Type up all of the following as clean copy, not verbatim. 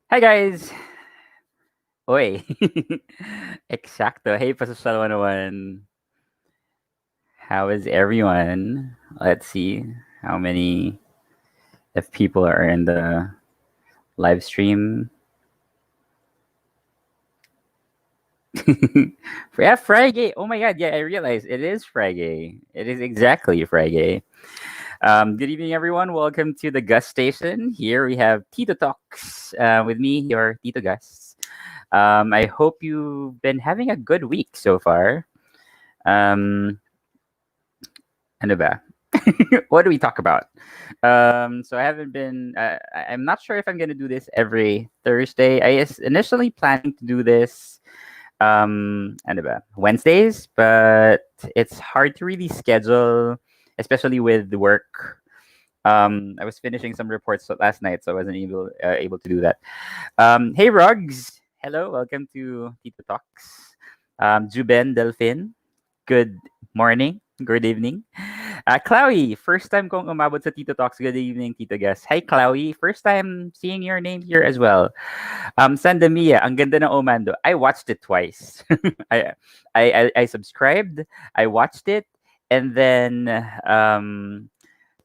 Hi guys! Oy! Exacto. Hey, Pasusal 101. How is everyone? Let's see how many if people are in the live stream. Yeah, Friday. Oh my god, yeah, I realized it is Friday. It is exactly Friday. Good evening, everyone. Welcome to the Gus Station. Here we have Tito Talks with me, your Tito Gus. I hope you've been having a good week so far. Um, ano ba? What do we talk about? So I haven't been. I'm not sure if I'm gonna do this every Thursday. I was initially planning to do this. Ano ba? Wednesdays, but it's hard to really schedule, especially with the work. I was finishing some reports last night, so I wasn't able to do that. Hey, Rugs. Hello, welcome to Tito Talks. Juben Delphin. Good morning. Good evening. Chloe, first time kong umabot sa Tito Talks. Good evening, Tito Gus. Hi, Chloe. First time seeing your name here as well. Sandamia, ang ganda ng Omando. I watched it twice. I, I subscribed, I watched it, and then,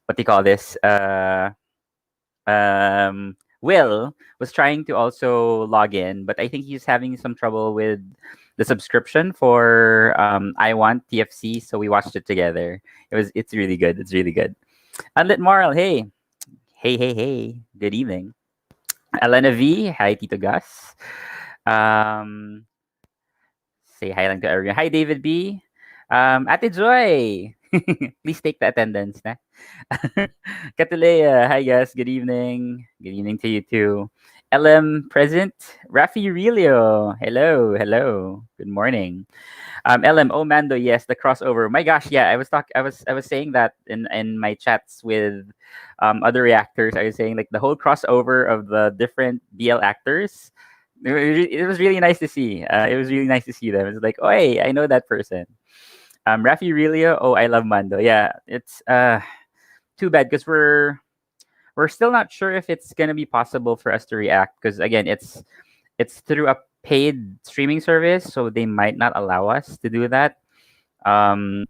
what do you call this? Will was trying to also log in, but I think he's having some trouble with the subscription for I Want TFC, so we watched it together. It's really good. It's really good. Unlit Moral, hey. Hey. Good evening. Elena V, hi Tito Gus. Um say hi lang to everyone. Hi David B. Ate Joy. Please take the attendance na. Katalea, hi guys, good evening. Good evening to you too. LM present. Rafi Aurelio, hello. Good morning. LM Omando, yes, the crossover. My gosh, yeah, I was saying that in my chats with other reactors. I was saying like the whole crossover of the different BL actors. It was really nice to see. It was really nice to see them. It's like, oh, hey, I know that person. Rafi Aurelio, oh, I love Mando. Yeah, it's too bad because we're still not sure if it's gonna be possible for us to react because again it's through a paid streaming service, so they might not allow us to do that. Um,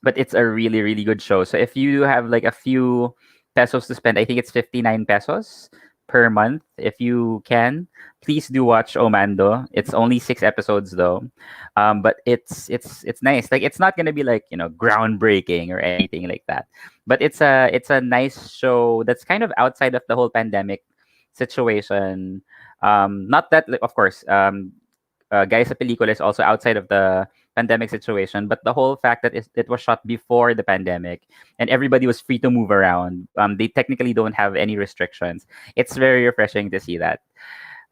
but it's a really good show. So if you have like a few pesos to spend, I think it's 59 pesos per month. If you can, please do watch Omando. It's only 6 episodes though, but it's nice. Like it's not gonna be like groundbreaking or anything like that, but it's a nice show that's kind of outside of the whole pandemic situation. Not that like, of course, Gaya sa Pelikula is also outside of the pandemic situation, but the whole fact that it was shot before the pandemic and everybody was free to move around, they technically don't have any restrictions. It's very refreshing to see that.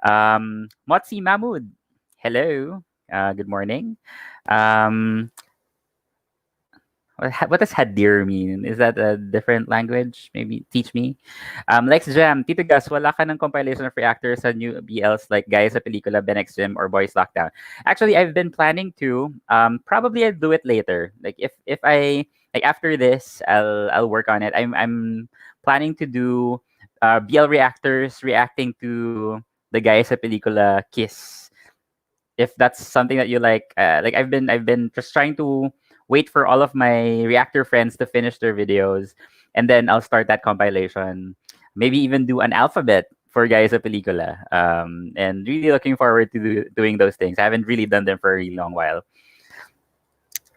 Motsi Mahmood, hello. Good morning. Um, what does hadir mean? Is that a different language? Maybe teach me. Lex Jam, Tito Gus, wala ka ng compilation of reactors sa new BLs like Gaya sa Pelikula, Benex Gym, or Boys Lockdown. Actually, I've been planning to. Probably I'll do it later. Like if I like after this, I'll work on it. I'm planning to do BL reactors reacting to the Gaya sa Pelikula Kiss. If that's something that you like I've been just trying to wait for all of my reactor friends to finish their videos, and then I'll start that compilation. Maybe even do an alphabet for Guys a Pelikula. And really looking forward to doing those things. I haven't really done them for a really long while.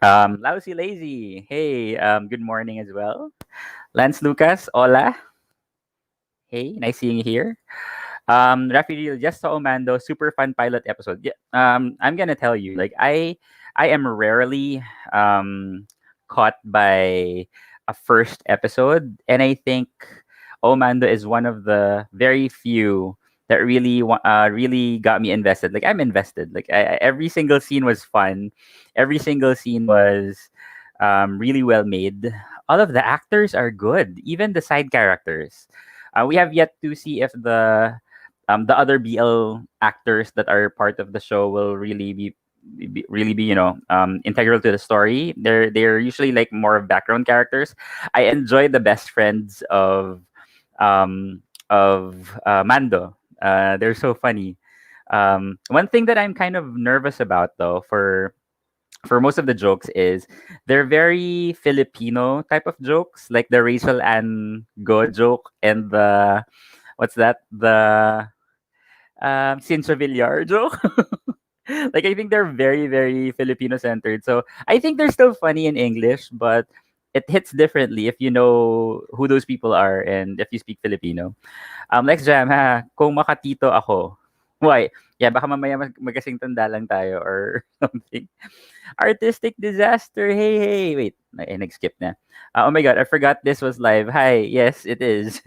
Lousy Lazy, hey, good morning as well. Lance Lucas, hola. Hey, nice seeing you here. Rafi, just saw Omando, super fun pilot episode. Yeah, I'm gonna tell you, like I am rarely caught by a first episode, and I think Omando is one of the very few that really got me invested. Like I'm invested. Like every single scene was fun. Every single scene was really well made. All of the actors are good, even the side characters. We have yet to see if the other BL actors that are part of the show will really be integral to the story. They're usually like more of background characters. I enjoy the best friends of Mando. They're so funny. One thing that I'm kind of nervous about though for most of the jokes is they're very Filipino type of jokes, like the Rachel and Go joke and the what's that? The Cincha Villar joke. Like I think they're very, very Filipino centered. So I think they're still funny in English, but it hits differently if you know who those people are and if you speak Filipino. Next jam ha, kung makatito ako. Why? Yeah, baka mamaya magkasing tanda lang tayo or something. Artistic disaster. Hey, hey. Wait, nag-skip na. Oh my God, I forgot this was live. Hi. Yes, it is.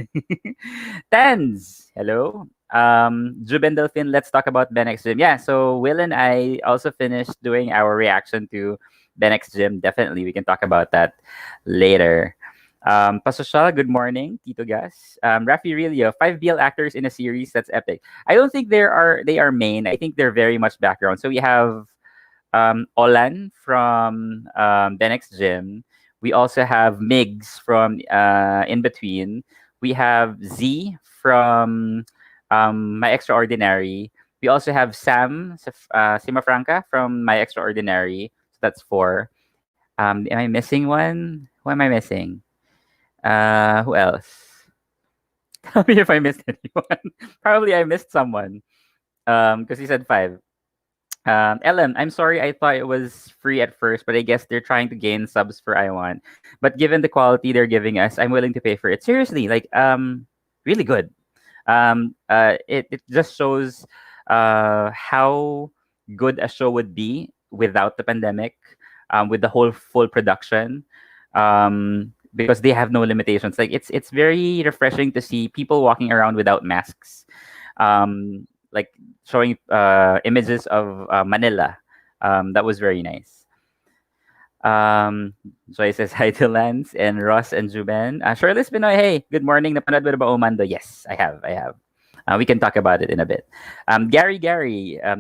Tans. Hello. Juben Delphine, let's talk about Ben X Gym. Yeah, so Will and I also finished doing our reaction to Ben X Gym. Definitely, we can talk about that later. Pasosal, good morning. Tito Gas. Rafi Rilio, 5 BL actors in a series. That's epic. I don't think they are main. I think they're very much background. So we have Olan from Benex Gym. We also have Migs from In Between. We have Z from My Extraordinary. We also have Sam Simafranca from My Extraordinary. So that's four. Am I missing one? Who am I missing? Who else? Tell me if I missed anyone. Probably I missed someone. Because he said five. LM, I'm sorry, I thought it was free at first, but I guess they're trying to gain subs for I want. But given the quality they're giving us, I'm willing to pay for it. Seriously, like really good. It just shows how good a show would be without the pandemic, with the whole full production. Because they have no limitations. Like it's very refreshing to see people walking around without masks. Like showing images of Manila. That was very nice. Joy says hi to Lance and Ross and Juben. Shirley Spinoy, hey, good morning. Napanood mo na ba Omando? Yes, I have. We can talk about it in a bit. Gary,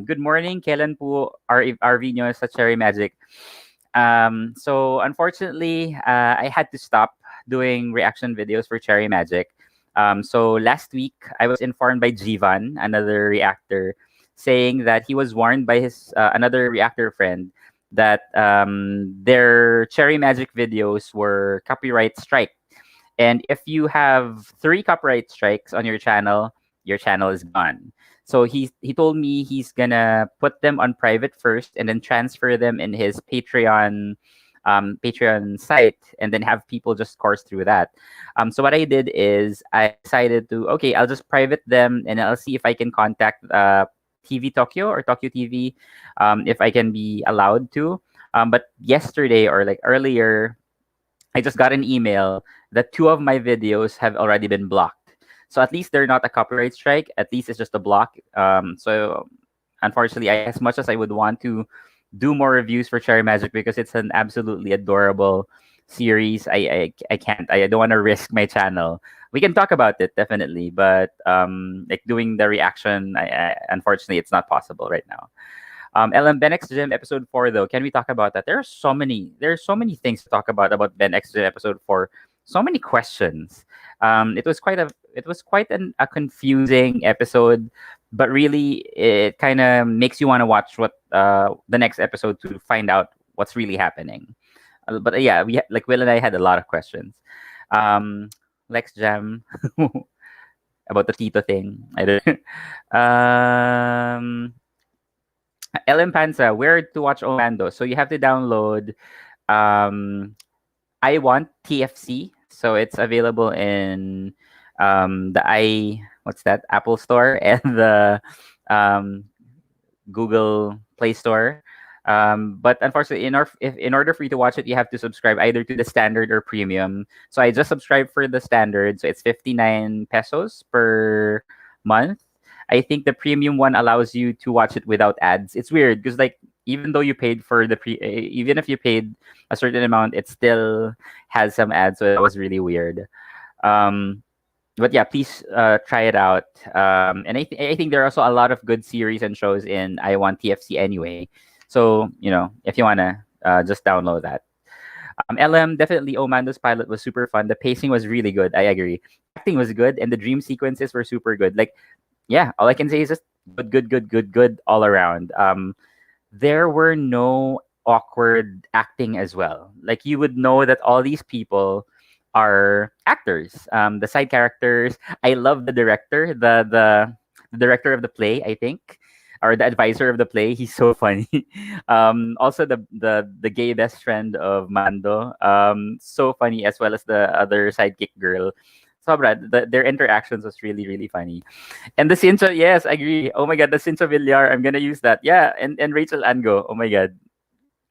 good morning. Kailan po RV nyo sa Cherry Magic? So unfortunately, I had to stop doing reaction videos for Cherry Magic. So last week, I was informed by Jivan, another reactor, saying that he was warned by his another reactor friend that their Cherry Magic videos were copyright strike. And if you have 3 copyright strikes on your channel is gone. So he told me he's gonna put them on private first and then transfer them in his Patreon site and then have people just course through that. So what I did is I decided to okay, I'll just private them and I'll see if I can contact TV Tokyo or Tokyo TV if I can be allowed to. But yesterday or like earlier, I just got an email that 2 of my videos have already been blocked. So at least they're not a copyright strike. At least it's just a block. So unfortunately, as much as I would want to do more reviews for Cherry Magic because it's an absolutely adorable series, I can't. I don't want to risk my channel. We can talk about it definitely, but like doing the reaction, unfortunately, it's not possible right now. LM Ben X Gym episode 4 though, can we talk about that? There's so many things to talk about Ben X Gym episode 4. So many questions. It was quite a confusing episode, but really it kind of makes you want to watch what the next episode to find out what's really happening. But yeah, like Will and I had a lot of questions. Lex Jam about the Tito thing. I don't. LM Panza, where to watch Omando? So you have to download I Want TFC. So it's available in the what's that, Apple Store and the Google Play Store. But unfortunately, in order for you to watch it, you have to subscribe either to the standard or premium. So I just subscribed for the standard, so it's 59 pesos per month. I think the premium one allows you to watch it without ads. It's weird because like even though you paid for even if you paid a certain amount, it still has some ads. So that was really weird. But yeah, please try it out. And I think there are also a lot of good series and shows in I Want TFC anyway. So, if you want to just download that. LM, definitely Omando's pilot was super fun. The pacing was really good. I agree. Acting was good and the dream sequences were super good. Like, yeah, all I can say is just good, good, good, good, good all around. There were no awkward acting as well. Like you would know that all these people are actors. The side characters. I love the director, the director of the play, I think, or the advisor of the play. He's so funny. Also the gay best friend of Mando. So funny as well as the other sidekick girl. Sobra, their interactions was really really funny. And the Cincha, yes, I agree. Oh my god, the Cincha Villar, I'm gonna use that. Yeah, and Rachel Ango. Oh my god.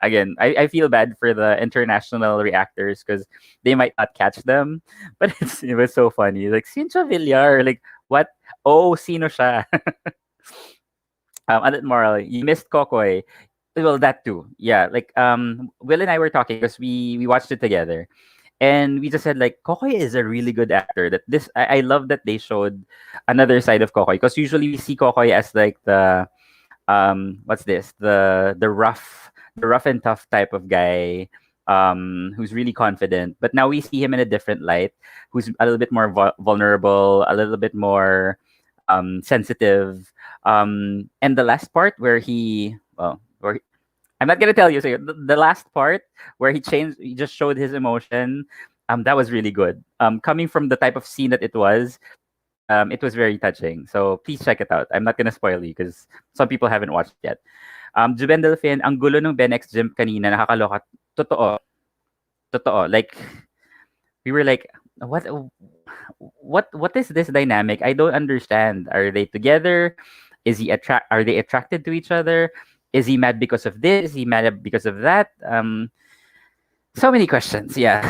Again, I feel bad for the international reactors because they might not catch them. But it was so funny. Like Cincha Villar, like what? Oh, sino siya? Alit Moral, you missed Kokoy. Well, that too. Yeah, like Will and I were talking because we watched it together. And we just said like Kokoy is a really good actor. That this I love that they showed another side of Kokoy because usually we see Kokoy as like the what's this the rough and tough type of guy who's really confident, but now we see him in a different light, who's a little bit more vulnerable, a little bit more sensitive, and the last part where he well where I'm not gonna tell you. So the last part where he just showed his emotion. That was really good. Coming from the type of scene that it was very touching. So please check it out. I'm not gonna spoil you because some people haven't watched it yet. Juben Delfin, ang gulo ng Benex Gym kanina, nakakaloka. Totoo. Totoo. Like, we were like, what is this dynamic? I don't understand. Are they together? Are they attracted to each other? Is he mad because of this? Is he mad because of that? So many questions. Yeah.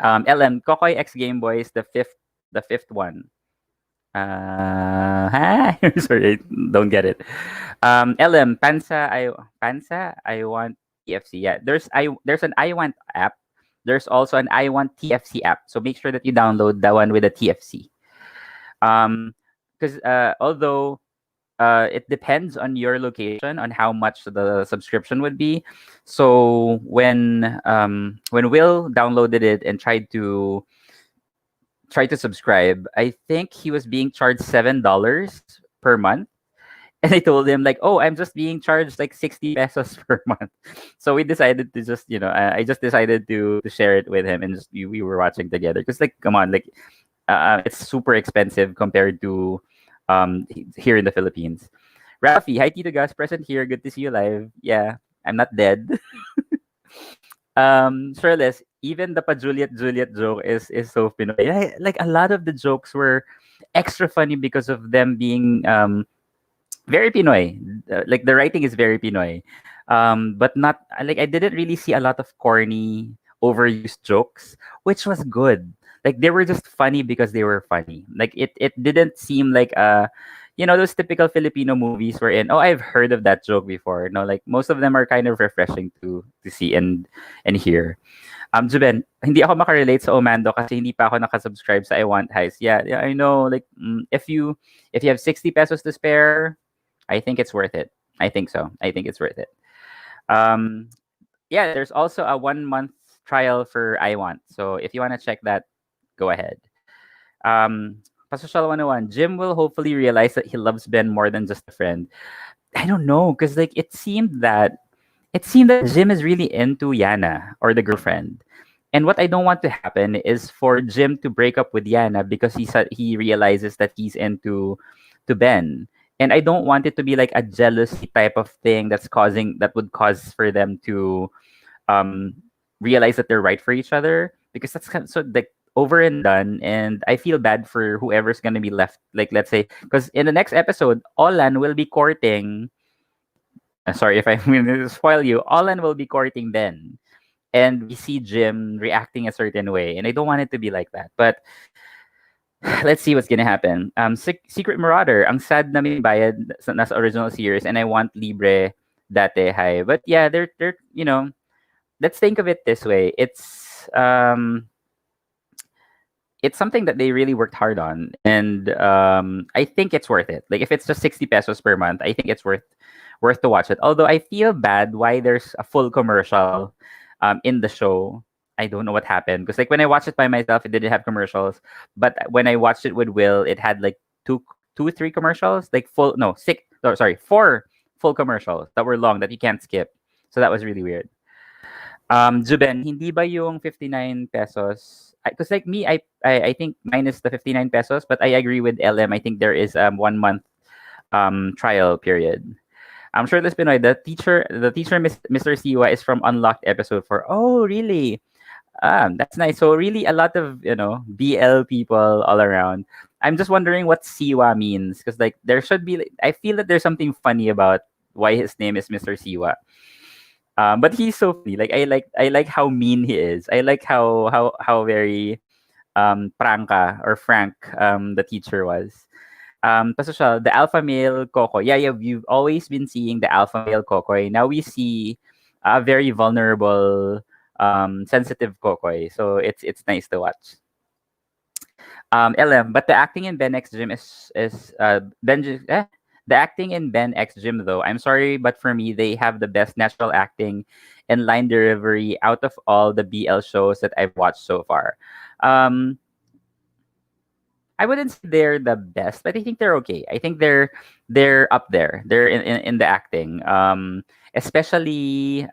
LM Kokoy X Game Boys, the fifth one. Sorry, I don't get it. LM Pansa. I want TFC. Yeah, there's an I want app. There's also an I want TFC app. So make sure that you download the one with the TFC. Because although it depends on your location on how much the subscription would be. So when Will downloaded it and tried to subscribe, I think he was being charged $7 per month. And I told him like, oh, I'm just being charged like 60 pesos per month. So we decided to just, I just decided to share it with him and just we were watching together. Because like, come on, like, it's super expensive compared to here in the Philippines. Rafi, hi Tito Gas, present here. Good to see you live. Yeah, I'm not dead. Shirless, even the pa Juliet joke is so Pinoy. Like a lot of the jokes were extra funny because of them being very Pinoy. Like the writing is very Pinoy. But not like I didn't really see a lot of corny, overused jokes, which was good. Like they were just funny because they were funny. Like it didn't seem like those typical Filipino movies wherein, oh, I've heard of that joke before. No, like most of them are kind of refreshing to see and hear. Juben, hindi ako makarelate sa Omando kasi hindi pa ako nakasubscribe sa I Want Heist. Yeah, I know. Like, if you have 60 pesos to spare, I think it's worth it. I think so. I think it's worth it. Yeah, there's also a 1 month trial for I Want. So if you want to check that, go ahead. Pasocial 101, Jim will hopefully realize that he loves Ben more than just a friend. I don't know, because like it seemed that Jim is really into Yana or the girlfriend. And what I don't want to happen is for Jim to break up with Yana because he realizes that he's into to Ben. And I don't want it to be like a jealousy type of thing that would cause for them to um realize that they're right for each other, because that's kind of so like over and done. And I feel bad for whoever's gonna be left, like let's say, because in the next episode Olan will be courting sorry if I'm going to spoil you. Olan will be courting Ben, and we see Jim reacting a certain way, and I don't want it to be like that. But let's see what's gonna happen. Secret Marauder, ang sad na may bayad sa nasa original series, and I want libre date high. But yeah, they're let's think of it this way. It's something that they really worked hard on, and I think it's worth it. Like if it's just 60 pesos per month, I think it's worth to watch it. Although I feel bad why there's a full commercial in the show. I don't know what happened, because like when I watched it by myself, it didn't have commercials. But when I watched it with Will, it had like two, three commercials, like full no six. Oh, sorry, four full commercials that were long that you can't skip. So that was really weird. Juben, hindi ba yung 59 pesos? Because like me, I think minus the 59 pesos, but I agree with LM. I think there is 1 month trial period. I'm sure this Pinoy, the teacher Mr. Siwa is from Unlocked episode 4. Oh, really? That's nice. So really a lot of, BL people all around. I'm just wondering what Siwa means because like there should be I feel that there's something funny about why his name is Mr. Siwa. But he's so funny. Like I like how mean he is. I like how very prangka or frank the teacher was. Tapos siya, the alpha male Kokoy. Yeah, yeah, we've always been seeing the alpha male Kokoy. Now we see a very vulnerable, sensitive Kokoy. So it's nice to watch. LM, but the acting in Ben X Gym is the acting in Ben X Gym though. I'm sorry, but for me, they have the best natural acting and line delivery out of all the BL shows that I've watched so far. Um, I wouldn't say they're the best, but I think they're okay. I think they're up there. They're in the acting. Especially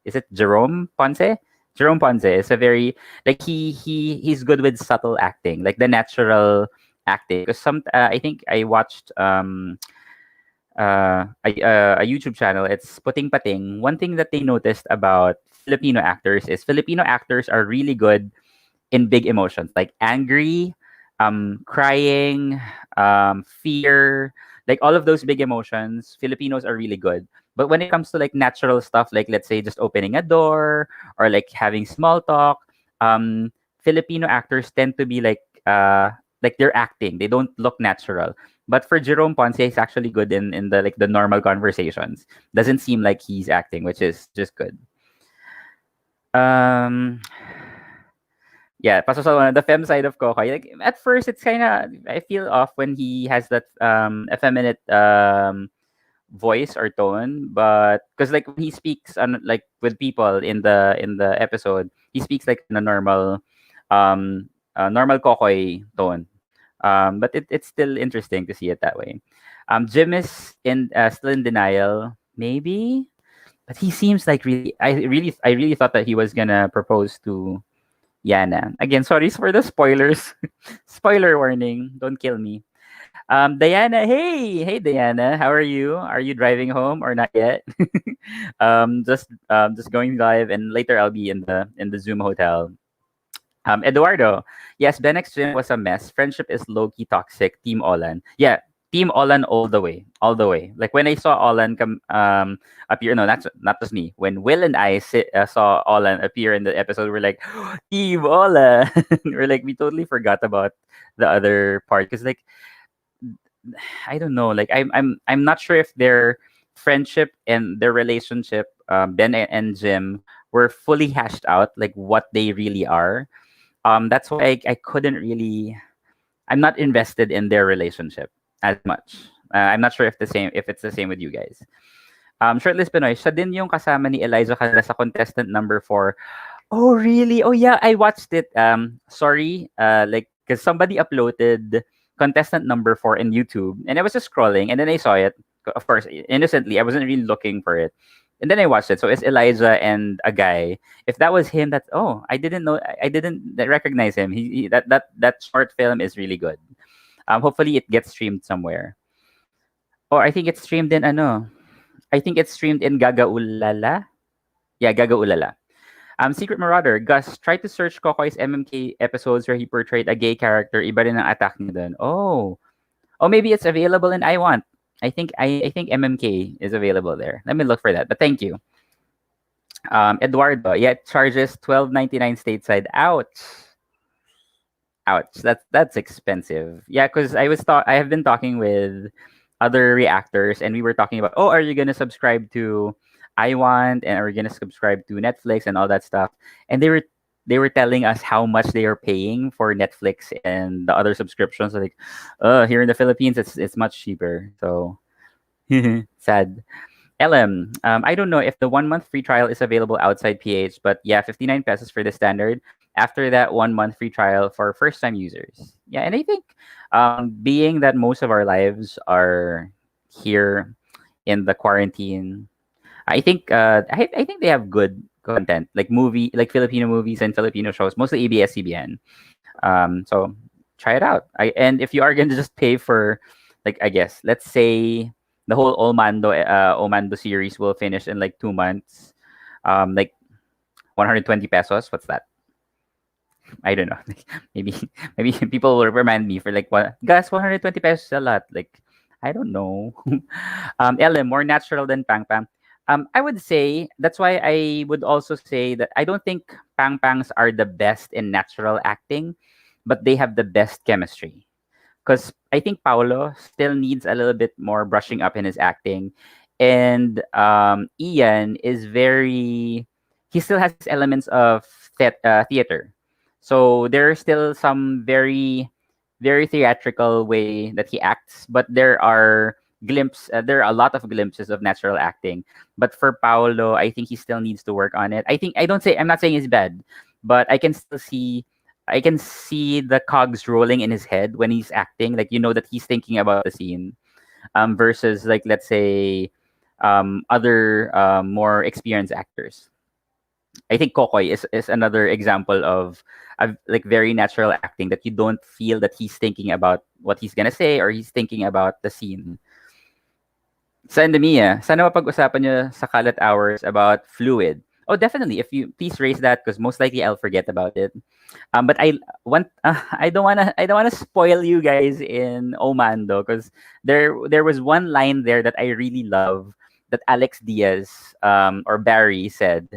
is it Jerome Ponce? Jerome Ponce is a very like he's good with subtle acting, like the natural acting. Because I think I watched a YouTube channel. It's Puting Pating. One thing that they noticed about Filipino actors is Filipino actors are really good in big emotions like angry, crying, fear, like all of those big emotions. Filipinos are really good. But when it comes to like natural stuff, like let's say just opening a door or like having small talk, Filipino actors tend to be like they're acting. They don't look natural. But for Jerome Ponce, he's actually good in the like the normal conversations. Doesn't seem like he's acting, which is just good. Um, Yeah, Paso Salona, the fem side of Kokoy. Like at first, it's kind of I feel off when he has that effeminate voice or tone, but because like when he speaks on like with people in the episode, he speaks like in a normal Kokoy tone. But it's still interesting to see it that way. Jim is in still in denial, maybe, but he seems like really. I really thought that he was gonna propose to Yana. Again, sorry for the spoilers. Spoiler warning. Don't kill me. Diana, hey Diana, how are you? Are you driving home or not yet? Just going live, and later I'll be in the Zoom hotel. Eduardo, yes, Benix Gym was a mess. Friendship is low key toxic. Team Olan, yeah, Team Olan all the way, all the way. Like when I saw Olan come appear, no, that's not just me. When Will and I saw Olan appear in the episode, we're like, Team Olan. We're like, we totally forgot about the other part because like I don't know, like I'm not sure if their friendship and their relationship, Ben and Jim, were fully hashed out, like what they really are. That's why I couldn't really. I'm not invested in their relationship as much. I'm not sure if it's the same with you guys. Shirtless Pinoy, siya din yung kasama ni Eliza kanila sa contestant number 4. Oh, really? Oh, yeah, I watched it. Sorry, like, because somebody uploaded contestant number 4 in YouTube, and I was just scrolling, and then I saw it. Of course, innocently, I wasn't really looking for it. And then I watched it. So it's Elijah and a guy. If that was him, that's I didn't know. I didn't recognize him. That short film is really good. Hopefully it gets streamed somewhere. Or I think it's streamed in ano. I think it's streamed in Gaga Ulala. Yeah, Gaga Ulala. Secret Marauder, Gus, try to search Kokoy's MMK episodes where he portrayed a gay character. Iba rin ang attack niya dun. Oh, maybe it's available in I Want. I think MMK is available there. Let me look for that. But thank you. Eduardo, yeah, it charges $12.99 stateside. Ouch. Ouch. That's expensive. Yeah, because I have been talking with other reactors, and we were talking about, are you gonna subscribe to I Want, and are you gonna subscribe to Netflix and all that stuff? And they were telling us how much they are paying for Netflix and the other subscriptions. Like, here in the Philippines, it's much cheaper. So sad. LM, I don't know if the 1 month free trial is available outside PH, but yeah, 59 pesos for the standard. After that 1 month free trial for first time users. Yeah, and I think being that most of our lives are here in the quarantine, I think they have good content like Filipino movies and Filipino shows, mostly ABS-CBN. So try it out. And if you are going to just pay for, like, I guess, let's say the whole Omando series will finish in like 2 months, like 120 pesos. What's that? I don't know. maybe maybe people will remind me for like what gas 120 pesos is a lot. Like I don't know. LM more natural than Pang Pang. I would say that's why I would also say that I don't think Pang Pangs are the best in natural acting, but they have the best chemistry. Because I think Paolo still needs a little bit more brushing up in his acting, and Ian is very. He still has elements of theater, so there are still some very theatrical way that he acts, but there are a lot of glimpses of natural acting. But for Paolo, I think he still needs to work on it. I'm not saying it's bad, but I can see the cogs rolling in his head when he's acting. Like you know that he's thinking about the scene. Versus like let's say other more experienced actors. I think Kokoy is another example of like very natural acting that you don't feel that he's thinking about what he's gonna say or he's thinking about the scene. Sa endemia, sana mapag-usapan niyo sa Kalat Hours about fluid. Oh, definitely. If you please raise that because most likely I'll forget about it. But I don't wanna spoil you guys in Omando because there was one line there that I really love that Alex Diaz or Barry said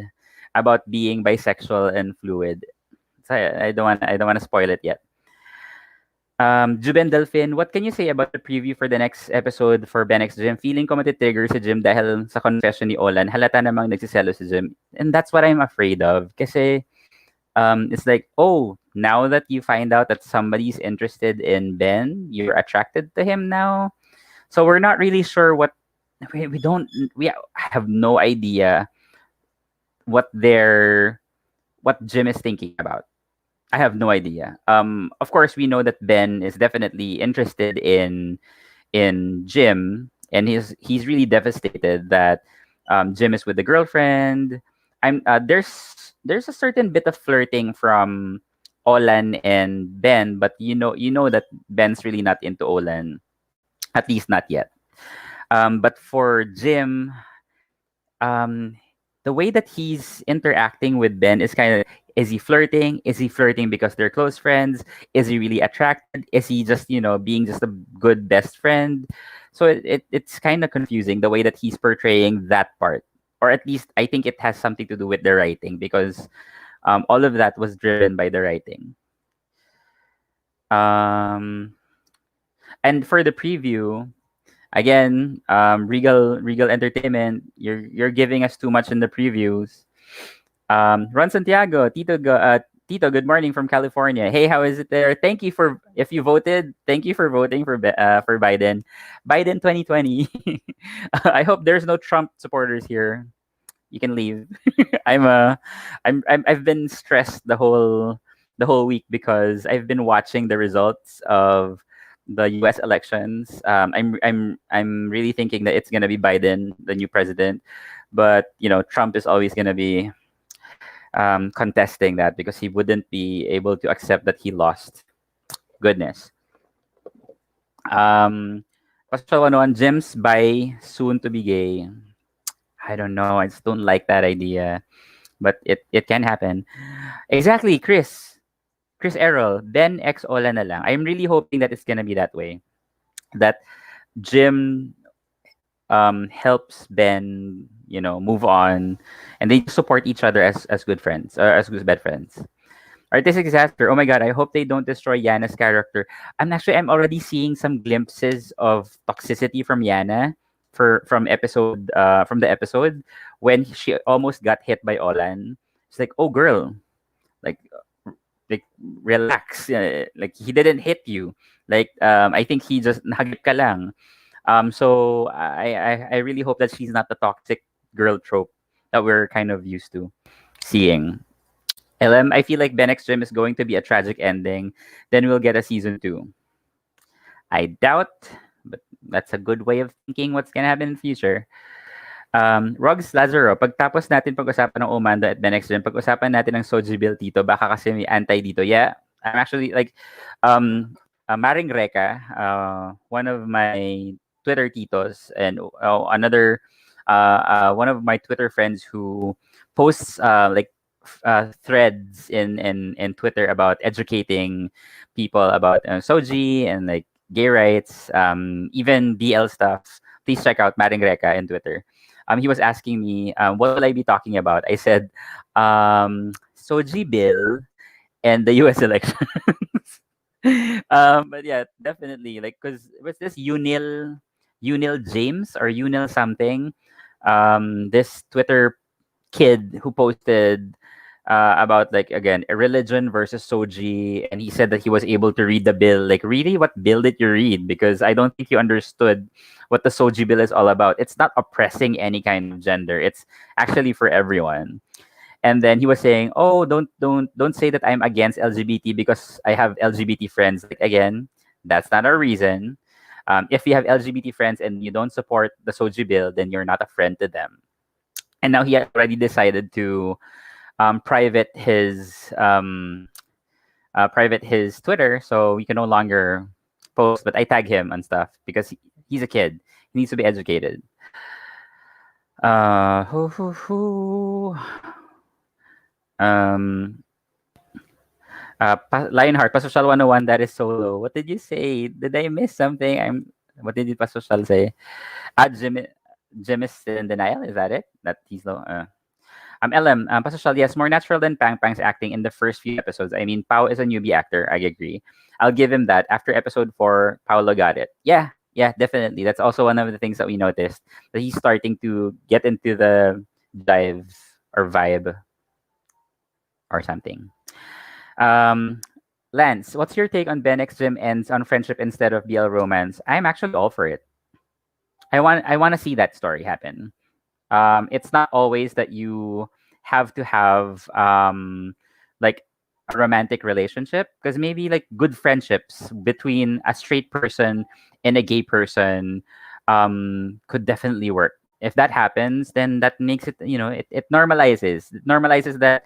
about being bisexual and fluid. So I don't wanna spoil it yet. Juben Delphin, what can you say about the preview for the next episode for Benex Jim? Feeling ko matitrigger si Jim dahil sa confession ni Olan. Halata namang nagsiselo si Jim. And that's what I'm afraid of. Kasi it's like, oh, now that you find out that somebody's interested in Ben, you're attracted to him now. So we're not really sure we have no idea what what Jim is thinking about. I have no idea. Of course, we know that Ben is definitely interested in Jim, and he's really devastated that Jim is with the girlfriend. There's a certain bit of flirting from Olan and Ben, but you know that Ben's really not into Olan, at least not yet. But for Jim, um, the way that he's interacting with Ben is kind of, is he flirting? Is he flirting because they're close friends? Is he really attracted? Is he just being just a good best friend? So it's kind of confusing the way that he's portraying that part, or at least I think it has something to do with the writing because all of that was driven by the writing. Um, and for the preview, again, Regal Entertainment, you're giving us too much in the previews. Ron Santiago, Tito, good morning from California. Hey, how is it there? Thank you for if you voted. Thank you for voting for Biden. Biden 2020. I hope there's no Trump supporters here. You can leave. I'm I've been stressed the whole week because I've been watching the results of the U.S. elections. I'm really thinking that it's gonna be Biden, the new president, but Trump is always gonna be contesting that because he wouldn't be able to accept that he lost. Goodness. Pastor 101, Gems by soon to be gay. I don't know. I just don't like that idea, but it can happen. Exactly, Chris. Chris Errol, Ben X Ola na lang. I'm really hoping that it's gonna be that way. That Jim helps Ben, move on, and they support each other as good friends, or as good bad friends. Artistic disaster. Oh my god, I hope they don't destroy Yana's character. I'm already seeing some glimpses of toxicity from Yana from the episode when she almost got hit by Olan. It's like, oh girl, like like relax. Like he didn't hit you. Like I think he just nahagip ka lang. So I really hope that she's not the toxic girl trope that we're kind of used to seeing. LM, I feel like Ben X Gym is going to be a tragic ending. Then we'll get a season two. I doubt, but that's a good way of thinking what's gonna happen in the future. Rogs Lazaro, pagtapos natin pag-usapan ng Omando at Ben X Gym, pag-usapan natin ng Soji Bill Tito, baka kasi may anti dito. Yeah, I'm actually like, Maring Reka, one of my Twitter titos, and another, one of my Twitter friends who posts threads in Twitter about educating people about Soji and like gay rights, even BL stuff. Please check out Maring Reka in Twitter. He was asking me, what will I be talking about? I said, Soji Bill and the U.S. election. But yeah, definitely, like, because was this Unil James or Unil something? This Twitter kid who posted about, like, again, a religion versus Soji, and he said that he was able to read the bill. Like, really, what bill did you read? Because I don't think you understood what the Soji bill is all about. It's not oppressing any kind of gender. It's actually for everyone. And then he was saying, "Oh, don't say that I'm against LGBT because I have LGBT friends." Like, again, that's not a reason. If you have LGBT friends and you don't support the Soji bill, then you're not a friend to them. And now he had already decided to private his Twitter, so we can no longer post. But I tag him and stuff because he's a kid. He needs to be educated. Who, who, who? Um, Lionheart, Pasocial 101, that is solo. What did you say? Did I miss something? What did you Pasocial say? Jim is still in denial. Is that it? That he's low. LM, Pasocial, yes, more natural than Pang Pang's acting in the first few episodes. I mean, Pao is a newbie actor. I agree. I'll give him that. After episode 4, Paolo got it. Yeah, definitely. That's also one of the things that we noticed, that he's starting to get into the dive or vibe or something. Lance, what's your take on Ben X Jim ends on friendship instead of BL romance? I'm actually all for it. I want to see that story happen. It's not always that you have to have like a romantic relationship, because maybe like good friendships between a straight person and a gay person could definitely work. If that happens, then that makes it, it normalizes that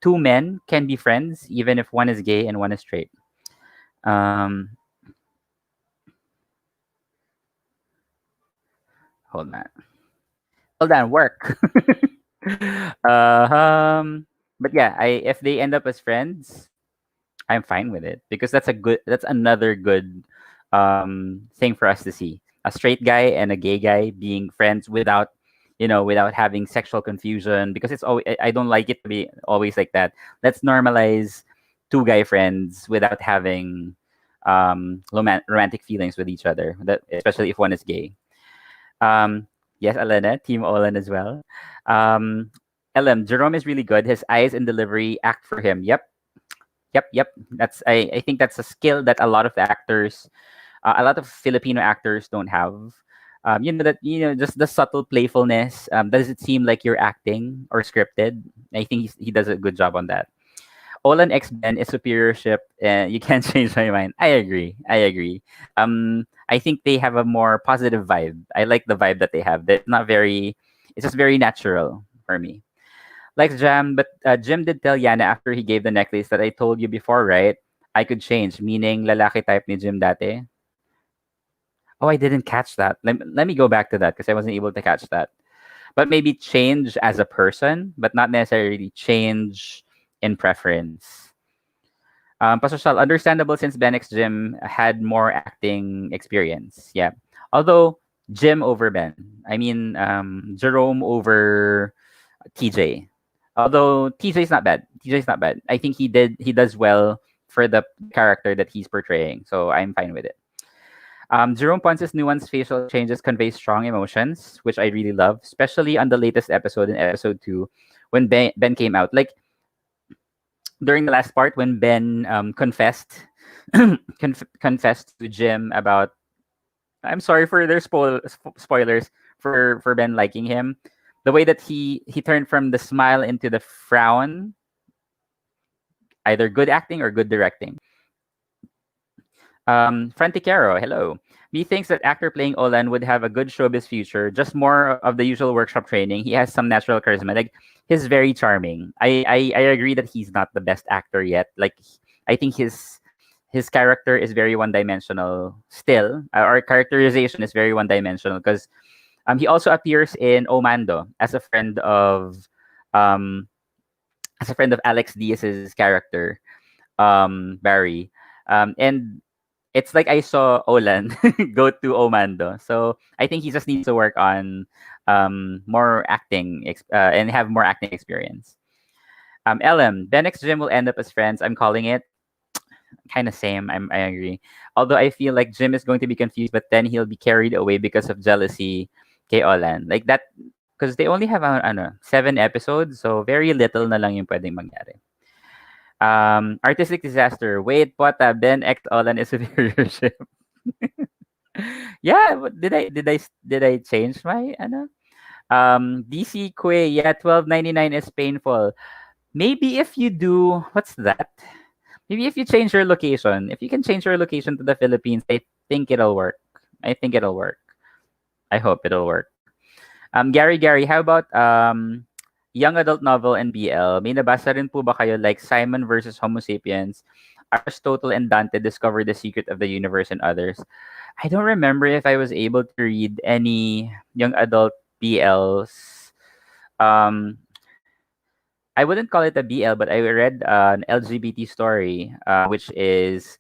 two men can be friends even if one is gay and one is straight. Um, hold on, work. But yeah, I if they end up as friends, I'm fine with it, because that's another good thing for us to see. A straight guy and a gay guy being friends without having sexual confusion, because it's always I don't like it to be always like that. Let's normalize two guy friends without having romantic feelings with each other, that especially if one is gay. Yes, Elena, Team Olan as well. LM, Jerome is really good. His eyes and delivery act for him. Yep. I think that's a skill that a lot of actors, a lot of Filipino actors don't have. Just the subtle playfulness. Does it seem like you're acting or scripted? I think he does a good job on that. Olan X Ben is superiorship, and you can't change my mind. I agree. I think they have a more positive vibe. I like the vibe that they have. That's not very. It's just very natural for me. Like Jam, but Jim did tell Yana after he gave the necklace that I told you before, right? I could change, meaning lalaki type ni Jim dati. Oh, I didn't catch that. Let me go back to that because I wasn't able to catch that. But maybe change as a person, but not necessarily change in preference. Pasocial, understandable since Benix Jim had more acting experience. Yeah. Although Jim over Ben. I mean, Jerome over TJ. Although TJ's not bad. TJ's not bad. I think he does well for the character that he's portraying. So I'm fine with it. Jerome Ponce's nuanced facial changes convey strong emotions, which I really love, especially on the latest episode, in episode 2, when Ben came out. Like, during the last part, when Ben confessed confessed to Jim about I'm sorry for their spoilers for Ben liking him. The way that he turned from the smile into the frown, either good acting or good directing. Franticaro, hello. Me thinks that actor playing Olan would have a good showbiz future, just more of the usual workshop training. He has some natural charisma. Like, he's very charming. I agree that he's not the best actor yet. Like, I think his character is very one dimensional still. Our characterization is very one dimensional because he also appears in Omando um as a friend of Alex Diaz's character, Barry. And it's like I saw Olan go to Omando. So I think he just needs to work on more acting and have more acting experience. LM, Benix Jim will end up as friends. I'm calling it. Kind of same. I agree. Although I feel like Jim is going to be confused, but then he'll be carried away because of jealousy kay Olan. Like that, because they only have, ano, 7 episodes. So very little na lang yung pwedeng mangyari. Artistic disaster. Wait, what? Ben X Olan is viewership. Yeah, did I change my ano? DC Quay, yeah, 12.99 is painful. Maybe if you do, what's that? Maybe if you change your location, if you can change your location to the Philippines, I think it'll work. I think it'll work. I hope it'll work. Gary, how about young adult novel and BL? May nabasa rin po ba kayo like Simon versus Homo sapiens, Aristotle and Dante discover the secret of the universe and others? I don't remember if I was able to read any young adult BLs. Um, I wouldn't call it a BL, but I read an LGBT story, which is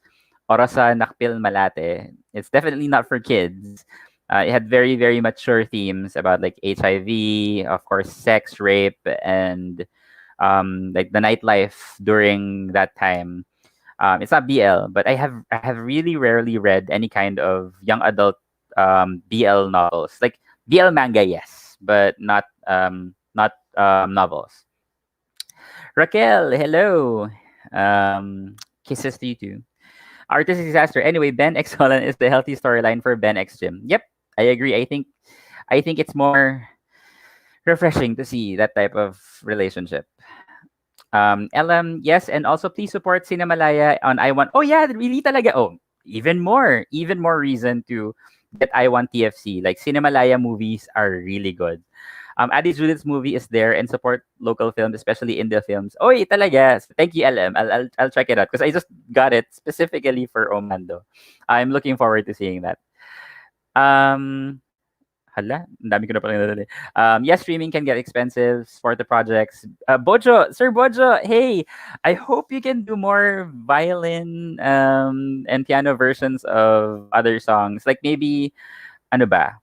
Orasa Nakpil Malate. It's definitely not for kids. It had very, very mature themes about like HIV, of course, sex, rape, and like the nightlife during that time. It's not BL, but I have really rarely read any kind of young adult BL novels. Like BL manga, yes, but not novels. Raquel, hello. Kisses to you too. Artistic disaster. Anyway, Ben X Holland is the healthy storyline for Ben X Jim. Yep, I agree. I think it's more refreshing to see that type of relationship. LM, yes, and also please support Cinemalaya on I Want. Oh yeah, really talaga. Oh, even more reason to get I Want TFC. Like Cinemalaya movies are really good. Adi Judith's movie is there and support local films, especially indie films. Oy, talaga. Thank you, LM. I'll check it out because I just got it specifically for Omando. I'm looking forward to seeing that. Um, Hala, ang dami ko na palang nadali. Yes, streaming can get expensive for the projects. Bojo, Sir Bojo, hey, I hope you can do more violin and piano versions of other songs. Like maybe, ano ba?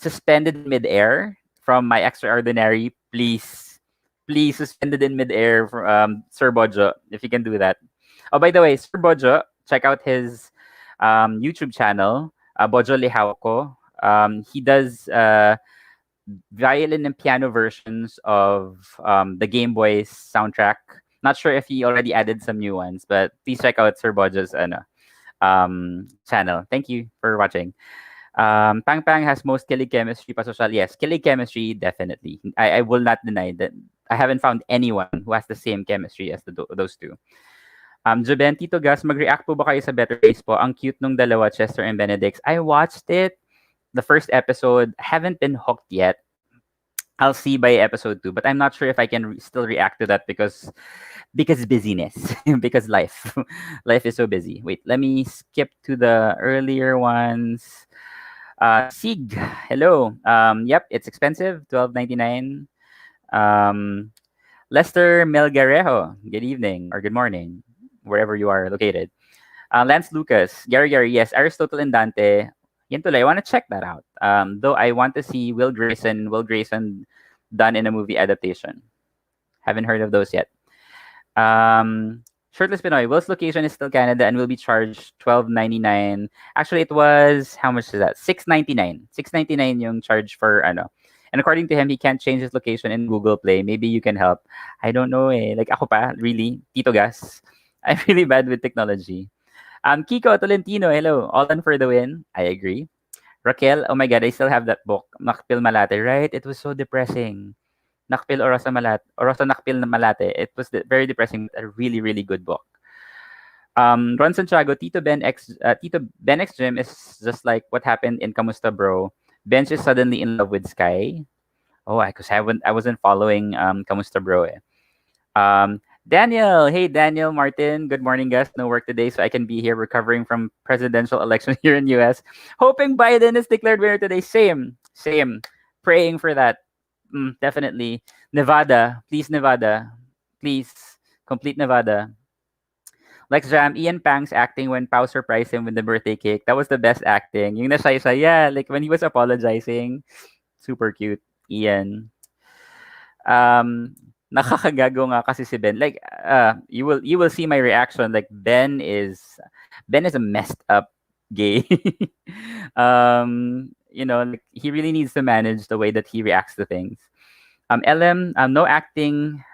Suspended in midair from My Extraordinary. Please, please suspended in midair from Sir Bojo, if you can do that. Oh, by the way, Sir Bojo, check out his YouTube channel, Bojo Lihao. He does violin and piano versions of the Game Boy's soundtrack. Not sure if he already added some new ones, but please check out Sir Bojo's channel. Thank you for watching. Pang Pang has most kilig chemistry pa social. Yes, kilig chemistry, definitely. I will not deny that I haven't found anyone who has the same chemistry as those two. Juben, Tito Gas, mag-react po ba kayo sa Better Days po? Ang cute nung dalawa, Chester and Benedict. I watched it, the first episode. Haven't been hooked yet. I'll see by episode 2, but I'm not sure if I can still react to that because busyness, because life is so busy. Wait, let me skip to the earlier ones. Sig, hello. Yep, it's expensive, $12.99. Lester Melgarejo, good evening or good morning, wherever you are located. Lance Lucas, Gary, yes, Aristotle and Dante. Yan tuloy, I want to check that out. Though I want to see Will Grayson done in a movie adaptation. Haven't heard of those yet. Shirtless Pinoy, Will's location is still Canada and will be charged $12.99. Actually, it was, how much is that? $6.99. $6.99 yung charge for ano. And according to him, he can't change his location in Google Play. Maybe you can help. I don't know eh. Like ako pa, really? Tito Gas? I'm really bad with technology. Kiko Tolentino, hello. All in for the win. I agree. Raquel, oh my God, I still have that book, Nakpil Malate, right? It was so depressing. Nakpil Orosa Malate, Orosa Nakpil na Malate. It was very depressing, but a really, really good book. Ron Santiago, Tito Ben X Jim is just like what happened in Kamusta Bro. Bench is suddenly in love with Sky. Oh, because I wasn't following Kamusta Bro. Eh. Daniel, hey Daniel Martin, good morning guys. No work today, so I can be here recovering from presidential election here in US. Hoping Biden is declared winner today. Same. Praying for that. Definitely. Nevada, please Nevada, please complete Nevada. Lex Jam, Ian Pang's acting when Pau surprised him with the birthday cake. That was the best acting. Yung nashay siya, yeah, like when he was apologizing. Super cute. Ian. Um, nakakagago nga kasi si Ben. Like, you will see my reaction. Like Ben is a messed up gay. Like he really needs to manage the way that he reacts to things. LM, acting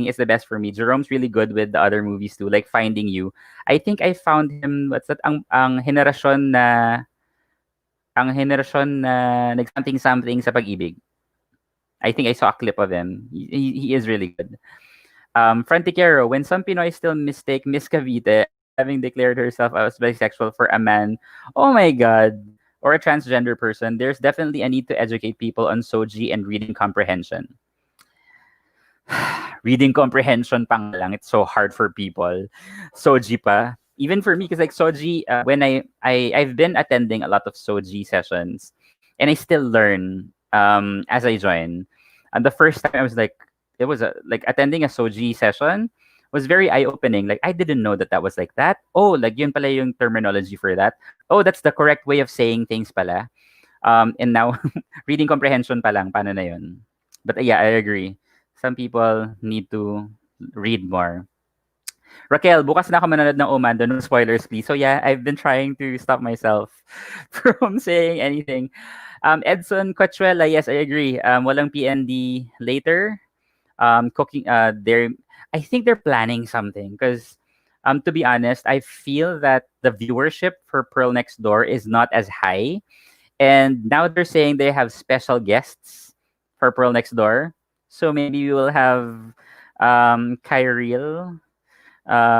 is the best for me. Jerome's really good with the other movies too, like Finding You. I think I found him, what's that, ang henerasyon na nag-something something sa pag-ibig. I think I saw a clip of him. He is really good. Fronticero, when some Pinoy still mistake Miss Cavite as having declared herself as bisexual for a man, oh my god, or a transgender person, there's definitely a need to educate people on soji and reading comprehension. Reading comprehension pa nga lang, it's so hard for people. Soji pa. Even for me, because like soji, when I've been attending a lot of soji sessions, and I still learn as I join. And the first time I was like, it was like attending a soji session was very eye opening. Like I didn't know that that was like that. Oh, like yun pala yung terminology for that. Oh, that's the correct way of saying things pala. And now reading comprehension pa lang, paano na yun? But yeah, I agree. Some people need to read more. Raquel, bukas na ako manonood ng Omando. No spoilers, please. So yeah, I've been trying to stop myself from saying anything. Edson Cochuela, yes, I agree. Walang PND later. Cooking. I think they're planning something because, to be honest, I feel that the viewership for Pearl Next Door is not as high, and now they're saying they have special guests for Pearl Next Door. So maybe we will have Kyril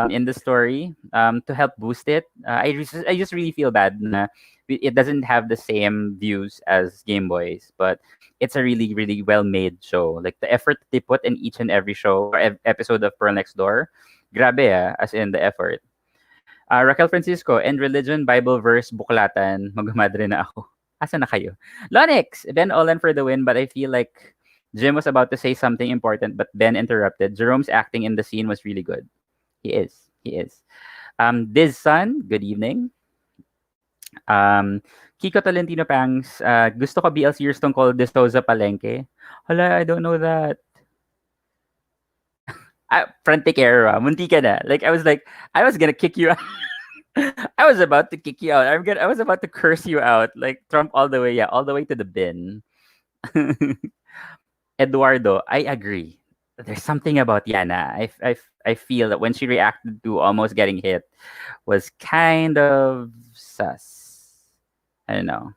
in the story to help boost it. I just really feel bad na it doesn't have the same views as Game Boys, but it's a really, really well made show. Like the effort they put in each and every show or episode of Pearl Next Door, grabe as in the effort. Raquel Francisco, and religion, Bible verse, buklatan, magmadre na ako. Asa na kayo? Lonix, Ben Olan for the win, but I feel like Jim was about to say something important, but Ben interrupted. Jerome's acting in the scene was really good. He is. Diz Sun, good evening. Kiko Tolentino Pangs, gusto ko BL series tungkol De Souza Palenque. Hala, I don't know that. Fronticero, munti ka na. Like, I was gonna kick you out. I was about to kick you out. I was about to curse you out. Like, Trump all the way to the bin. Eduardo, I agree. There's something about Yana. I feel that when she reacted to almost getting hit was kind of sus. I don't know.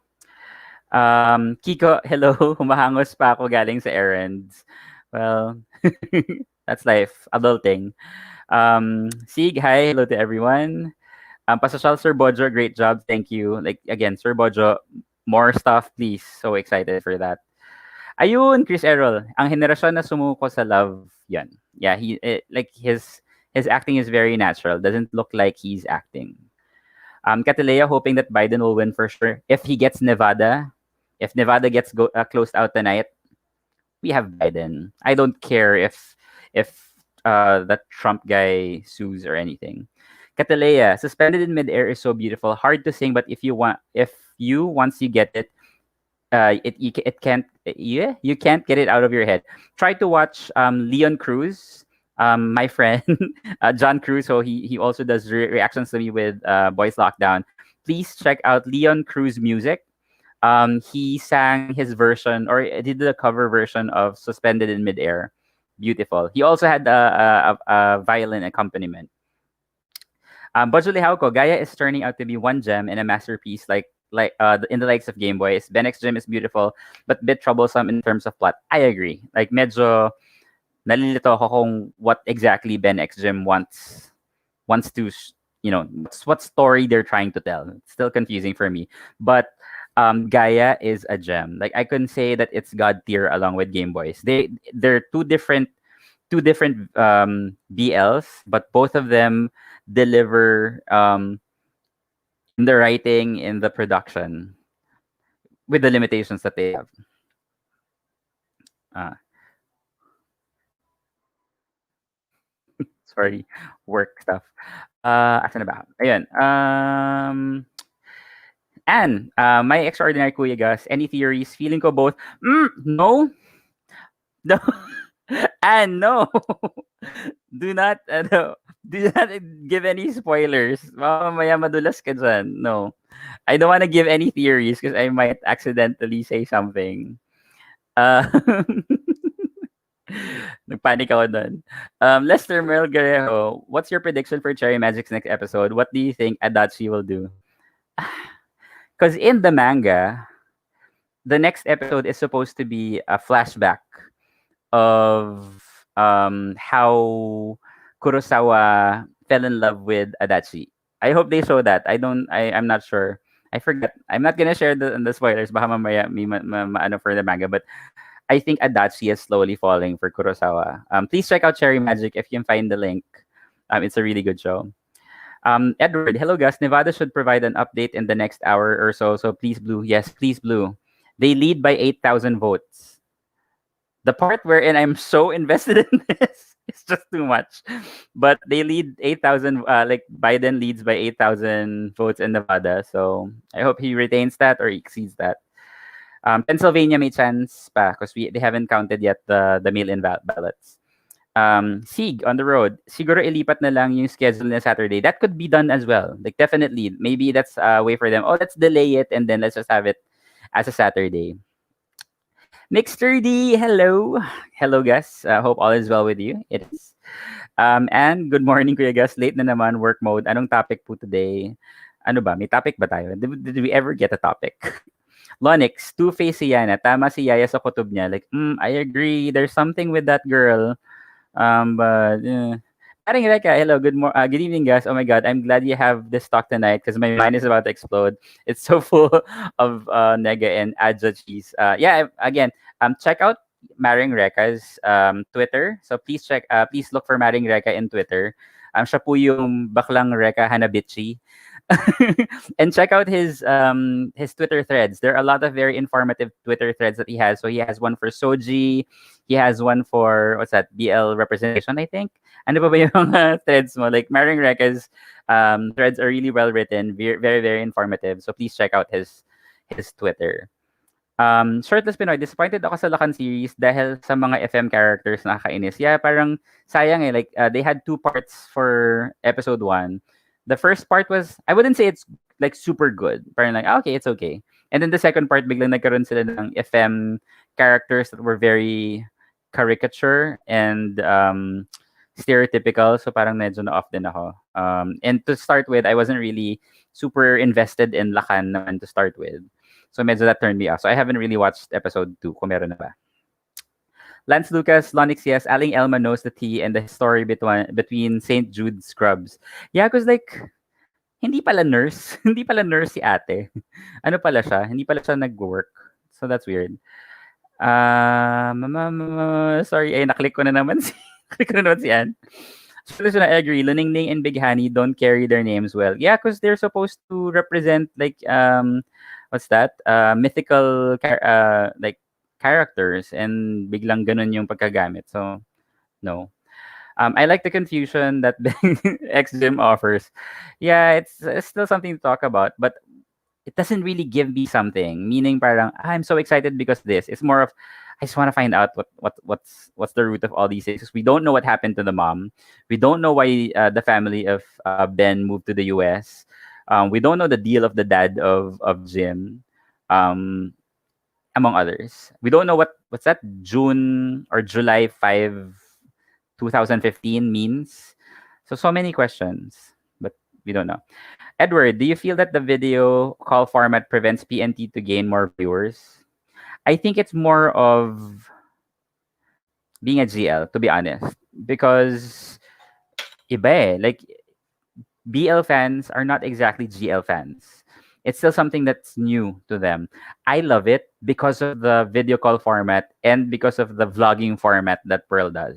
Kiko, hello. Humahangos pa ako galing sa errands. Well, that's life. Adulting. Sig, hi. Hello to everyone. Pasasal, Sir Bojo, great job. Thank you. Like, again, Sir Bojo, more stuff, please. So excited for that. Ayun, Chris Errol, ang henerasyon na sumuko sa love, yan. Yeah, like his acting is very natural. Doesn't look like he's acting. Catalea hoping that Biden will win for sure. If he gets Nevada, if Nevada gets closed out tonight, we have Biden. I don't care if that Trump guy sues or anything. Catalea, suspended in midair is so beautiful. Hard to sing, but if you once you get it, you can't get it out of your head. Try to watch Leon Cruz, my friend John Cruz. So he also does reactions to me with Boys Lockdown. Please check out Leon Cruz music. He sang his version, or did the cover version of Suspended in Midair. Beautiful. He also had a violin accompaniment. Bojole Hauko, Gaia is turning out to be one gem and a masterpiece in the likes of Game Boys. Benex's gem is beautiful, but bit troublesome in terms of plot. I agree. Like, medyo nalilito ako kung what exactly Ben X Gym wants to what story they're trying to tell. It's still confusing for me. But Gaia is a gem. Like, I couldn't say that it's god tier along with Game Boys. They're two different BLs, but both of them deliver in the writing, in the production, with the limitations that they have. Uh, Sorry, work stuff. Asan na ba? Ayun. And my extraordinary Kuya Gus, any theories? Feeling ko both. No, no, and no. Do not, do not give any spoilers. Mamaya madulas ka dyan. No. I don't want to give any theories because I might accidentally say something. Uh, Nagpanic ako dun. Lester Merl Guerrero, what's your prediction for Cherry Magic's next episode? What do you think Adachi will do? Because in the manga, the next episode is supposed to be a flashback of how Kurosawa fell in love with Adachi. I hope they show that. I'm not sure. I forget. I'm not gonna share the spoilers. Baka mamaya may ano for the manga. But I think Adachi is slowly falling for Kurosawa. Please check out Cherry Magic if you can find the link. It's a really good show. Edward, hello Gus. Nevada should provide an update in the next hour or so. So please, Blue. Yes, please, Blue. They lead by 8,000 votes. The part wherein I'm so invested in this is just too much. But they lead 8,000. Like, Biden leads by 8,000 votes in Nevada. So I hope he retains that or exceeds that. Pennsylvania may chance pa because they haven't counted yet the mail-in ballots. Sig on the road. Siguro ilipat na lang yung schedule na Saturday. That could be done as well. Like, definitely. Maybe that's a way for them. Oh, let's delay it and then let's just have it as a Saturday. Mixter D, hello. Hello, Gus. Hope all is well with you. It is. And good morning, Kuya Gus. Late na naman, work mode. Anong topic po today? Ano ba? May topic ba tayo? Did we ever get a topic? Lonix, two-face si Yana. Tama si Yaya sa kutob niya. Like, I agree. There's something with that girl. But Paring Reka, hello, good evening, guys. Oh my God, I'm glad you have this talk tonight because my mind is about to explode. It's so full of nega and adja cheese. Again, check out Maring Reka's Twitter. So please please look for Maring Reka in Twitter. Siya po yung baklang Reka Hanabichi. And check out his Twitter threads. There are a lot of very informative Twitter threads that he has. So he has one for Soji, he has one for what's that, BL representation, I think. Ano pa ba yung threads mo? Like, Maring Reka's threads are really well written, very very informative. So please check out his Twitter. Shirtless Pinoy, disappointed ako sa Lakan series dahil sa mga FM characters na nakakainis. Yeah, parang sayang eh. Like, they had two parts for episode 1. The first part was, I wouldn't say it's like super good. Parang like, okay, it's okay. And then the second part, biglang nagkaroon sila ng FM characters that were very caricature and stereotypical. So parang medyo na-off din ako. And to start with, I wasn't really super invested in Lakan naman to start with. So medyo that turned me off. So I haven't really watched episode 2, kung meron na ba. Lance Lucas, Lonix, yes, Aling Elma knows the tea and the story between St. Jude Scrubs. Yeah, because like, hindi pala nurse. Hindi pala nurse si ate. Ano pala siya? Hindi pala siya nag-work. So that's weird. Sorry, ay, naklik ko na naman si Ann. So listen, I agree. Luningning and Big Honey don't carry their names well. Yeah, because they're supposed to represent like what's that? Mythical like characters, and biglang ganun yung pagkagamit. So no. I like the confusion that X Gym offers. Yeah, it's still something to talk about, but it doesn't really give me something. Meaning parang, I'm so excited because this. It's more of, I just want to find out what's the root of all these things. We don't know what happened to the mom. We don't know why the family of Ben moved to the US. We don't know the deal of the dad of Jim, among others. We don't know what's that June or July 5, 2015 means. So many questions. But We don't know. Edward, do you feel that the video call format prevents PNT to gain more viewers? I think it's more of being a GL, to be honest, because iba like BL fans are not exactly GL fans. It's still something that's new to them. I love it because of the video call format and because of the vlogging format that Pearl does.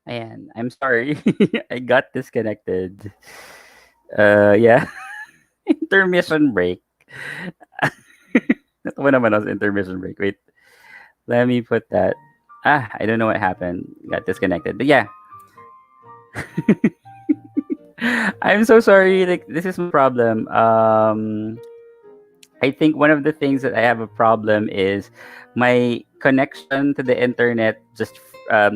Ayan, I'm sorry. I got disconnected. Yeah. Intermission break. Natawa naman ako sa intermission break. Wait, let me put that. I don't know what happened. Got disconnected. But yeah, I'm so sorry. Like, this is my problem. I think one of the things that I have a problem is my connection to the internet just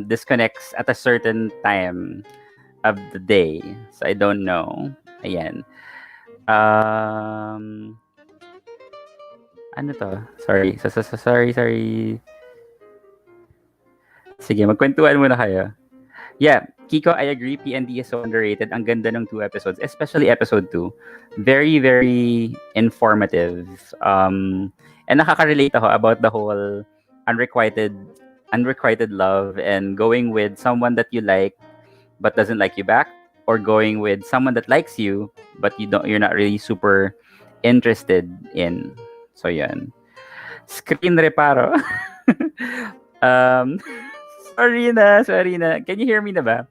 disconnects at a certain time of the day. So I don't know. Ayan. Um, ano to? Sorry. Sorry. Sige, magkwentuhan muna kayo. Yeah, Kiko, I agree. PND is so underrated. Ang ganda ng 2 episodes, especially episode 2. Very, very informative. And nakaka-relate ako about the whole unrequited love and going with someone that you like but doesn't like you back, or going with someone that likes you but you're not really super interested in. So yan. Screen reparo. um, sorry na. Can you hear me na ba?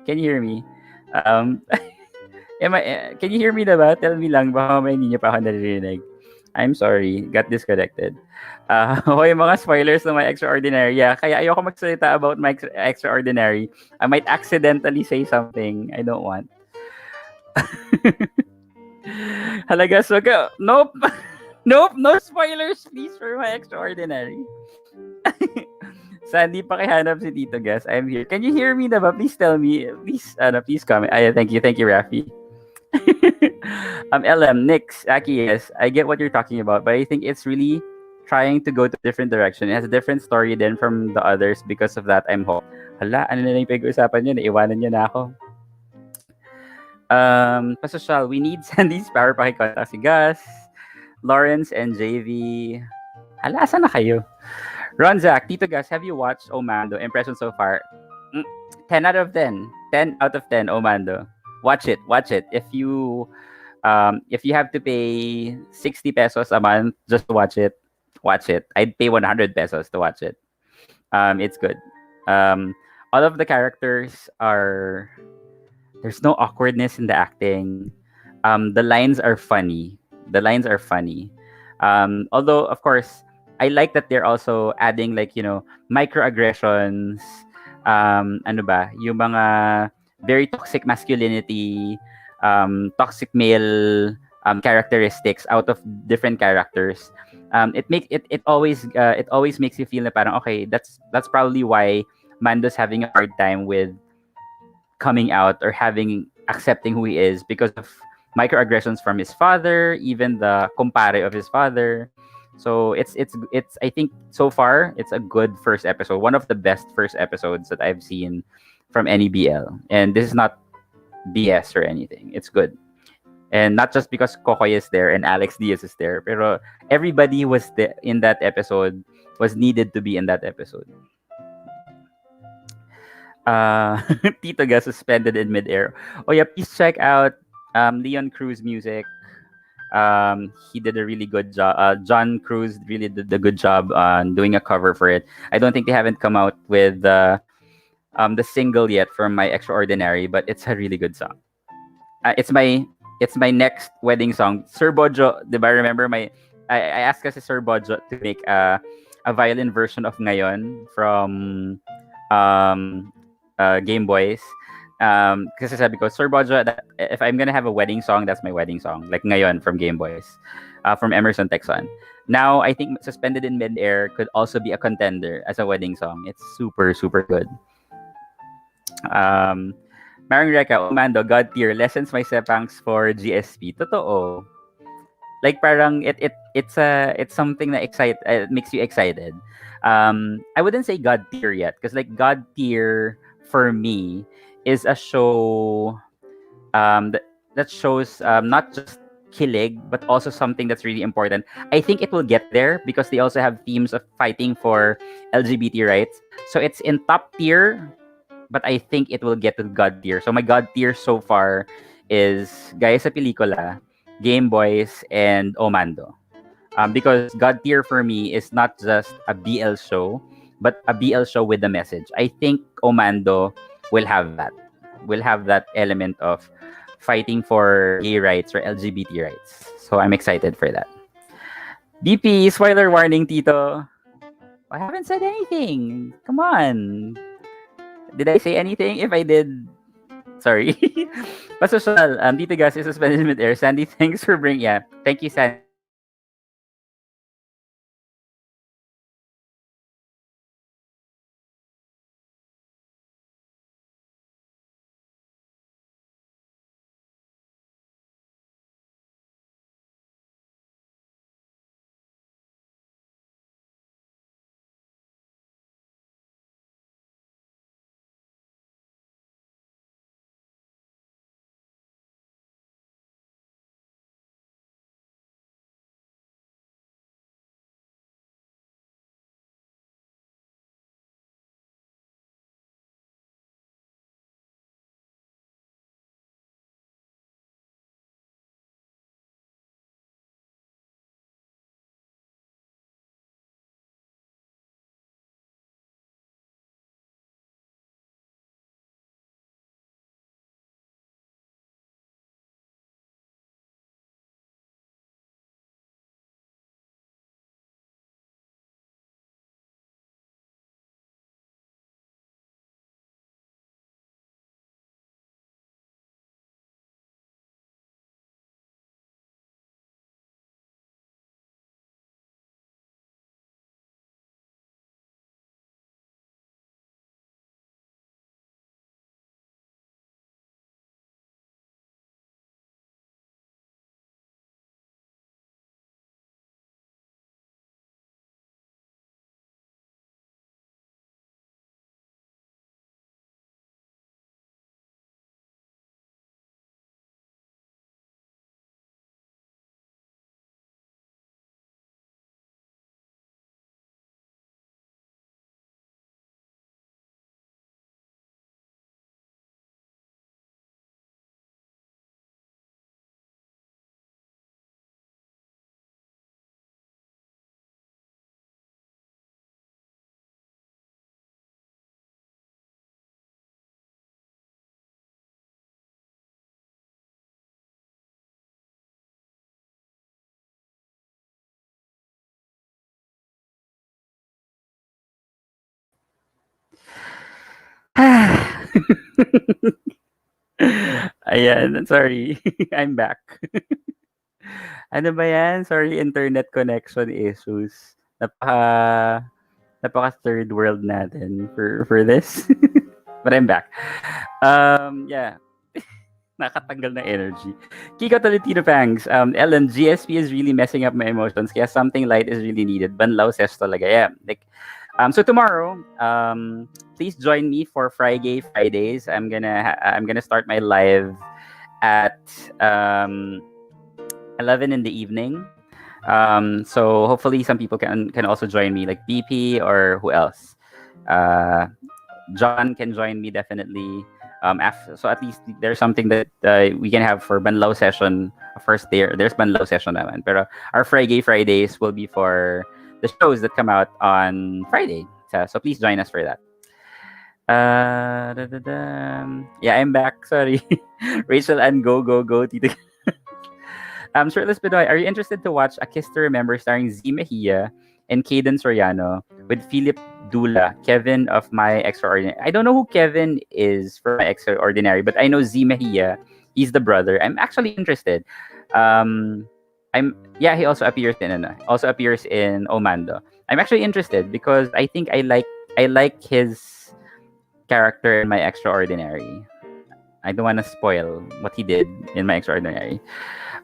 Can you hear me? Um, can you hear me na ba? Tell me lang, baka may hindi niyo pa ako naririnig. I'm sorry, got disconnected. Okay, mga spoilers ng My Extraordinary. Yeah, kaya ayoko magsalita about My Extraordinary. I might accidentally say something I don't want. Halaga, so go. Nope. Nope, no spoilers please for My Extraordinary. Sandy, pakihanap si Tito Gas. I'm here. Can you hear me na ba? Please tell me. Please comment. Thank you, Rafi. LM, Nix, Aki, yes, I get what you're talking about, but I think it's really trying to go to a different direction. It has a different story than from the others. Because of that, I'm hooked. Hala, ano na yung pag-uusapan nyo? Naiwanan nyo na ako. Pasosyal, we need Sandy's power pakikontak si Gus, Lawrence, and JV. Hala, asan na kayo? Ronzak, Tito Gus, have you watched Omando? Impression so far? 10 out of 10. 10 out of 10, Omando. Watch it. Watch it. If you have to pay 60 pesos a month just to watch it. I'd pay 100 pesos to watch it. It's good. Um, all of the characters are there's no awkwardness in the acting. The lines are funny. The lines are funny. Although of course I like that they're also adding like microaggressions. Ano ba? Yung mga very toxic masculinity, toxic male characteristics out of different characters. It always makes you feel na parang okay, that's probably why Mando's having a hard time with coming out or having accepting who he is because of microaggressions from his father, even the compare of his father. So it's I think so far it's a good first episode, one of the best first episodes that I've seen from any BL. And this is not BS or anything. It's good. And not just because Kokoy is there and Alex Diaz is there, pero everybody was in that episode was needed to be in that episode. Tito got suspended in midair. Oh yeah, please check out Leon Cruz music. He did a really good job. John Cruz really did a good job on doing a cover for it. I don't think they haven't come out with the single yet from My Extraordinary, but it's a really good song. It's my next wedding song. Sir Bojo, did I remember I asked kasi Sir Bojo to make a violin version of Ngayon from um Game Boys. Kasi sabi ko, Sir Bojo, that, if I'm gonna have a wedding song, that's my wedding song. Like Ngayon from Game Boys, from Emerson Texan. Now, I think Suspended in Midair could also be a contender as a wedding song. It's super, super good. Um, Marang Reka, Omando, God tier, lessons my sepangs for GSP. Totoo. Like parang it's something that makes you excited. I wouldn't say God tier yet because like God tier for me is a show that shows not just kilig but also something that's really important. I think it will get there because they also have themes of fighting for LGBT rights. So it's in top tier, but I think it will get to God tier. So my God tier so far is Gaya sa Pelikula, Game Boys, and Omando. Because God tier for me is not just a BL show, but a BL show with a message. I think Omando will have that. Will have that element of fighting for gay rights or LGBT rights. So I'm excited for that. DP, spoiler warning, Tito. I haven't said anything. Come on. Did I say anything? If I did, sorry. Pasocial, Tito Gas is suspended mid-air. Sandy, thanks for bringing, yeah. Thank you, Sandy. Ayan, sorry. I'm back. Ano ba yan? Sorry, internet connection issues. Napaka third world natin for this. But I'm back. Yeah. Nakatanggal ng energy. Kiko Tolentino Pangs. Ellen, GSP is really messing up my emotions. Kaya something light is really needed. Banlaw says talaga. Yeah. So tomorrow, please join me for Friday Fridays. I'm gonna start my live at 11 in the evening. So hopefully some people can also join me, like BP or who else. John can join me definitely. So at least there's something that we can have for Banlaw session. First there's Banlaw session naman. Pero our Fridays will be for the shows that come out on Friday. So please join us for that. Yeah, I'm back. Sorry. Rachel and go Tito. Shirtless Bedoy, are you interested to watch A Kiss to Remember starring Z Mejia and Caden Soriano with Philip Dula, Kevin of My Extraordinary? I don't know who Kevin is for My Extraordinary, but I know Z Mejia. He's the brother. I'm actually interested. He also appears in Omando. I'm actually interested because I think I like his character in My Extraordinary. I don't want to spoil what he did in My Extraordinary.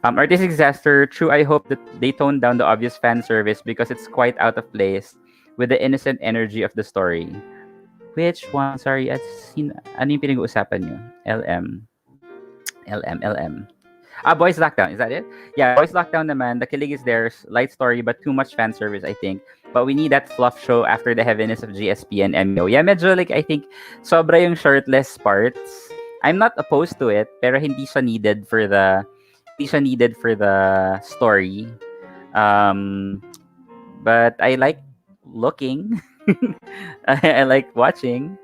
Artistic disaster. True, I hope that they tone down the obvious fan service because it's quite out of place with the innocent energy of the story. Which one? Sorry, ano yung pinag-uusapan nyo? LM. Boys Lockdown. Is that it? Yeah, Boys Lockdown naman. The killing is there. Light story, but too much fan service, I think. But we need that fluff show after the heaviness of GSP and MEO. Yeah, medyo I think sobra yung shirtless parts. I'm not opposed to it, pero hindi siya needed for the story. But I like looking. I like watching.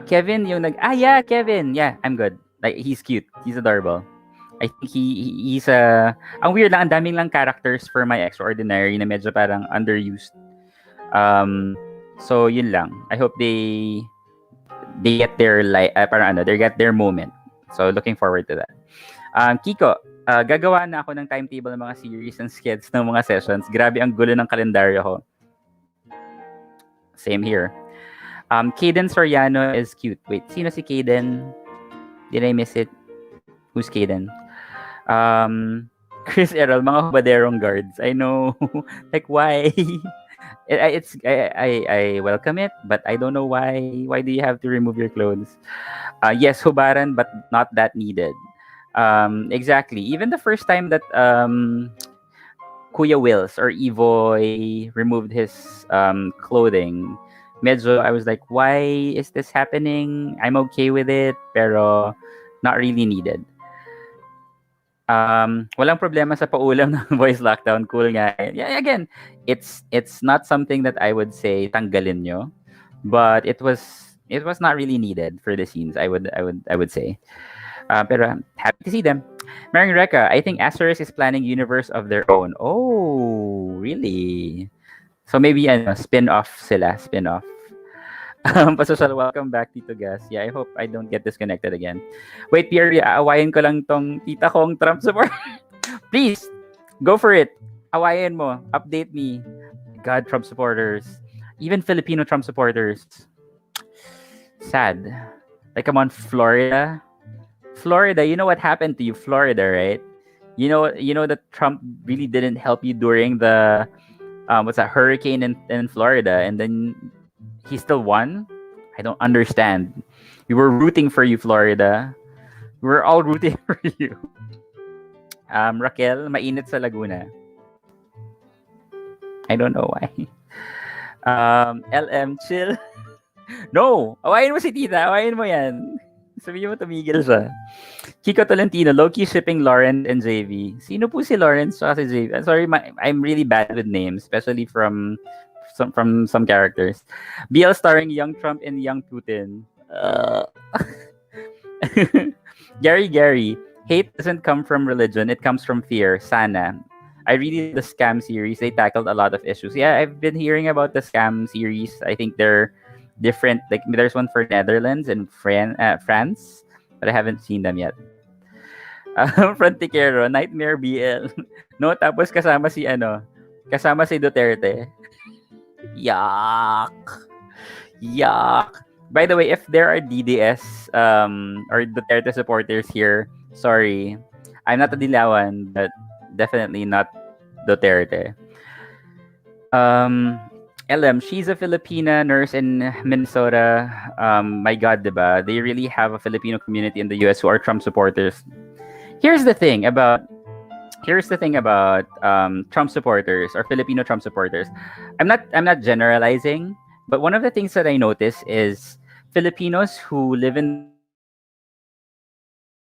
Kevin yeah, Kevin. Yeah, I'm good. Like, he's cute. He's adorable. I think he's ang weird lang, ang daming lang characters for My Extraordinary na medyo parang underused. So yun lang. I hope they get their they get their moment. So looking forward to that. Kiko, gagawa na ako ng timetable ng mga series and skits ng mga sessions. Grabe ang gulo ng kalendaryo ko. Same here. Caden Soriano is cute. Wait, sino si Caden? Did I miss it? Who's Caden? Chris Errol, mga hubaderong guards. I know. Like, why? I welcome it, but I don't know why. Why do you have to remove your clothes? Yes, hubaran, but not that needed. Exactly. Even the first time that Kuya Wills or Evoy removed his clothing, medyo I was like, why is this happening? I'm okay with it, pero not really needed. Walang problema sa paulam ng Boys Lockdown. Cool nga. Yeah, again, it's not something that I would say tanggalin nyo, but it was not really needed for the scenes. I would say. Pero happy to see them. Maring Reka, I think Asterisk is planning universe of their own. Oh, really? So maybe spin-off sila. Spin-off. Pasocial, welcome back, Tito Gas. Yeah, I hope I don't get disconnected again. Wait, Pierre, aawayin ko lang tong tita kong Trump support. Please, go for it. Awayin mo. Update me. God, Trump supporters. Even Filipino Trump supporters. Sad. Like, I'm on Florida. Florida, you know what happened to you, Florida, right? You know that Trump really didn't help you during the hurricane in Florida, and then he still won. I don't understand. We were rooting for you, Florida. We were all rooting for you. Raquel, mainit sa Laguna. I don't know why. LM, chill. No! Awayin mo si tita. Awayin mo yan. Sabihin mo tumigil siya. Kiko Tolentino, low-key shipping Lawrence and JV. Sino po si Lawrence at si JV? I'm sorry, I'm really bad with names, especially from some characters. BL starring young Trump and young Putin. Gary, hate doesn't come from religion, it comes from fear. Sana. I really love the scam series. They tackled a lot of issues. Yeah, I've been hearing about the scam series. I think they're different. Like there's one for Netherlands and France, but I haven't seen them yet. Frontiquero, Nightmare BL. No, tapos kasama si Duterte. Yuck. Yuck. By the way, if there are DDS or Duterte supporters here, sorry. I'm not a Dilawan, but definitely not Duterte. Um, LM, she's a Filipina nurse in Minnesota. My God, diba? They really have a Filipino community in the US who are Trump supporters. Here's the thing about Trump supporters or Filipino Trump supporters. I'm not generalizing, but one of the things that I notice is Filipinos who live in the US and who are Trump supporters are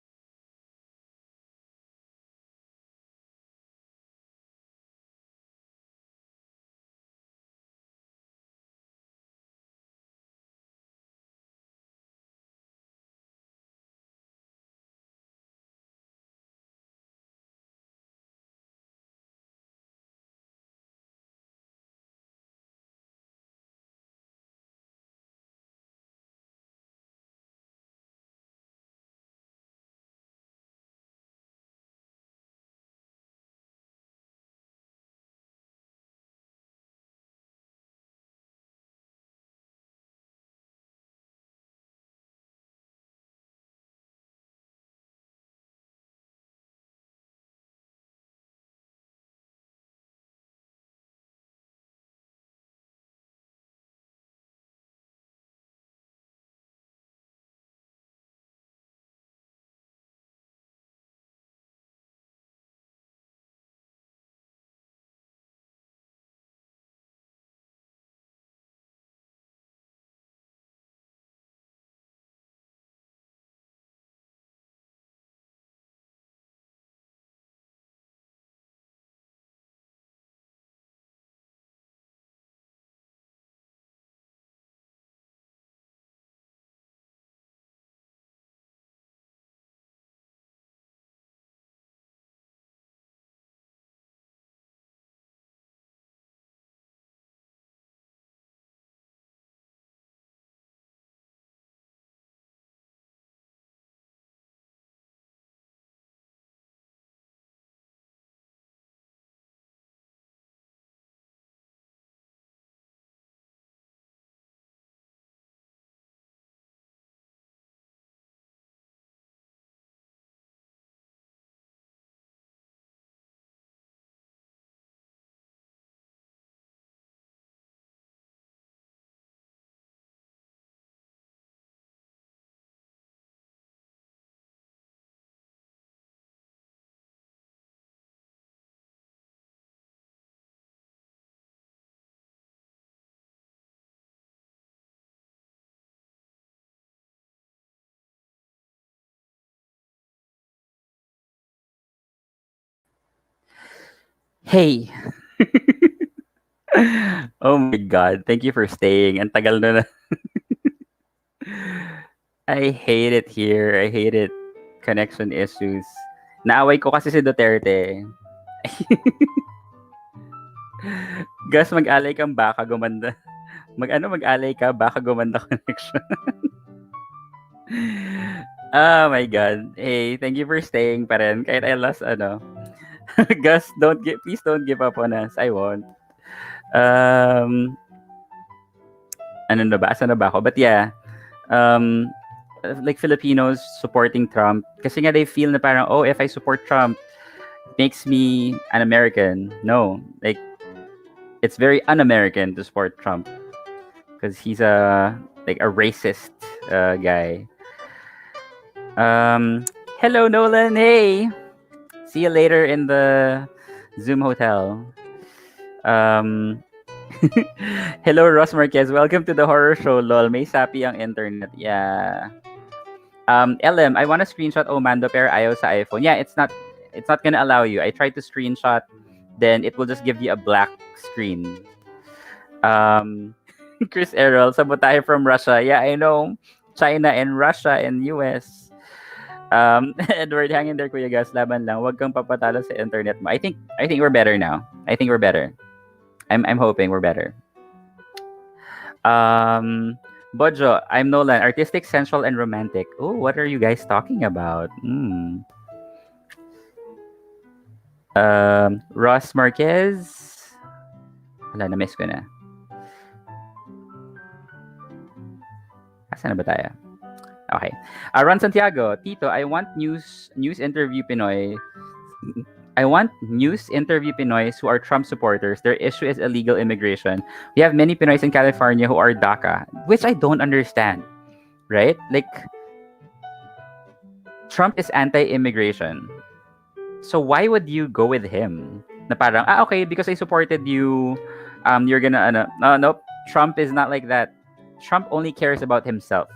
Hey. Oh my God. Thank you for staying. Ang tagal na. I hate it here. I hate it. Connection issues. Naaway ko kasi si Duterte. Gus, mag-alay kang baka gumanda. Mag-alay ka, baka gumanda connection. Oh my God. Hey, thank you for staying pa rin. Kahit I lost, Gus, please don't give up on us. I won't. Um, ano na ba? Asa na ba ako? But yeah, um, like Filipinos supporting Trump. Kasi nga they feel na parang, oh, if I support Trump, it makes me an American. No, like, it's very un-American to support Trump. Because he's a racist guy. Hello, Nolan. Hey, see you later in the Zoom hotel. Hello, Ross Marquez. Welcome to the horror show. Lol, may sapi ang internet. Yeah. LM, I want to screenshot Omando pero ayaw sa iPhone. Yeah, it's not gonna allow you. I tried to screenshot, then it will just give you a black screen. Chris Errol, sabotahe from Russia. Yeah, I know. China and Russia and US. Edward, hang in there, Kuya Gas. Laban lang. Huwag kang papatalo sa internet mo. I think we're better now. I think we're better. I'm hoping we're better. Um, Bojo, I'm Nolan. Artistic, sensual, and romantic. Oh, what are you guys talking about? Ross Marquez. Wala, na-miss ko na. Asan na ba tayo? Okay. Ron Santiago, Tito, I want news interview Pinoy. I want news interview Pinoys who are Trump supporters. Their issue is illegal immigration. We have many Pinoys in California who are DACA, which I don't understand. Right? Like, Trump is anti-immigration. So why would you go with him? Na parang, okay, because I supported you, you're gonna, nope. Trump is not like that. Trump only cares about himself.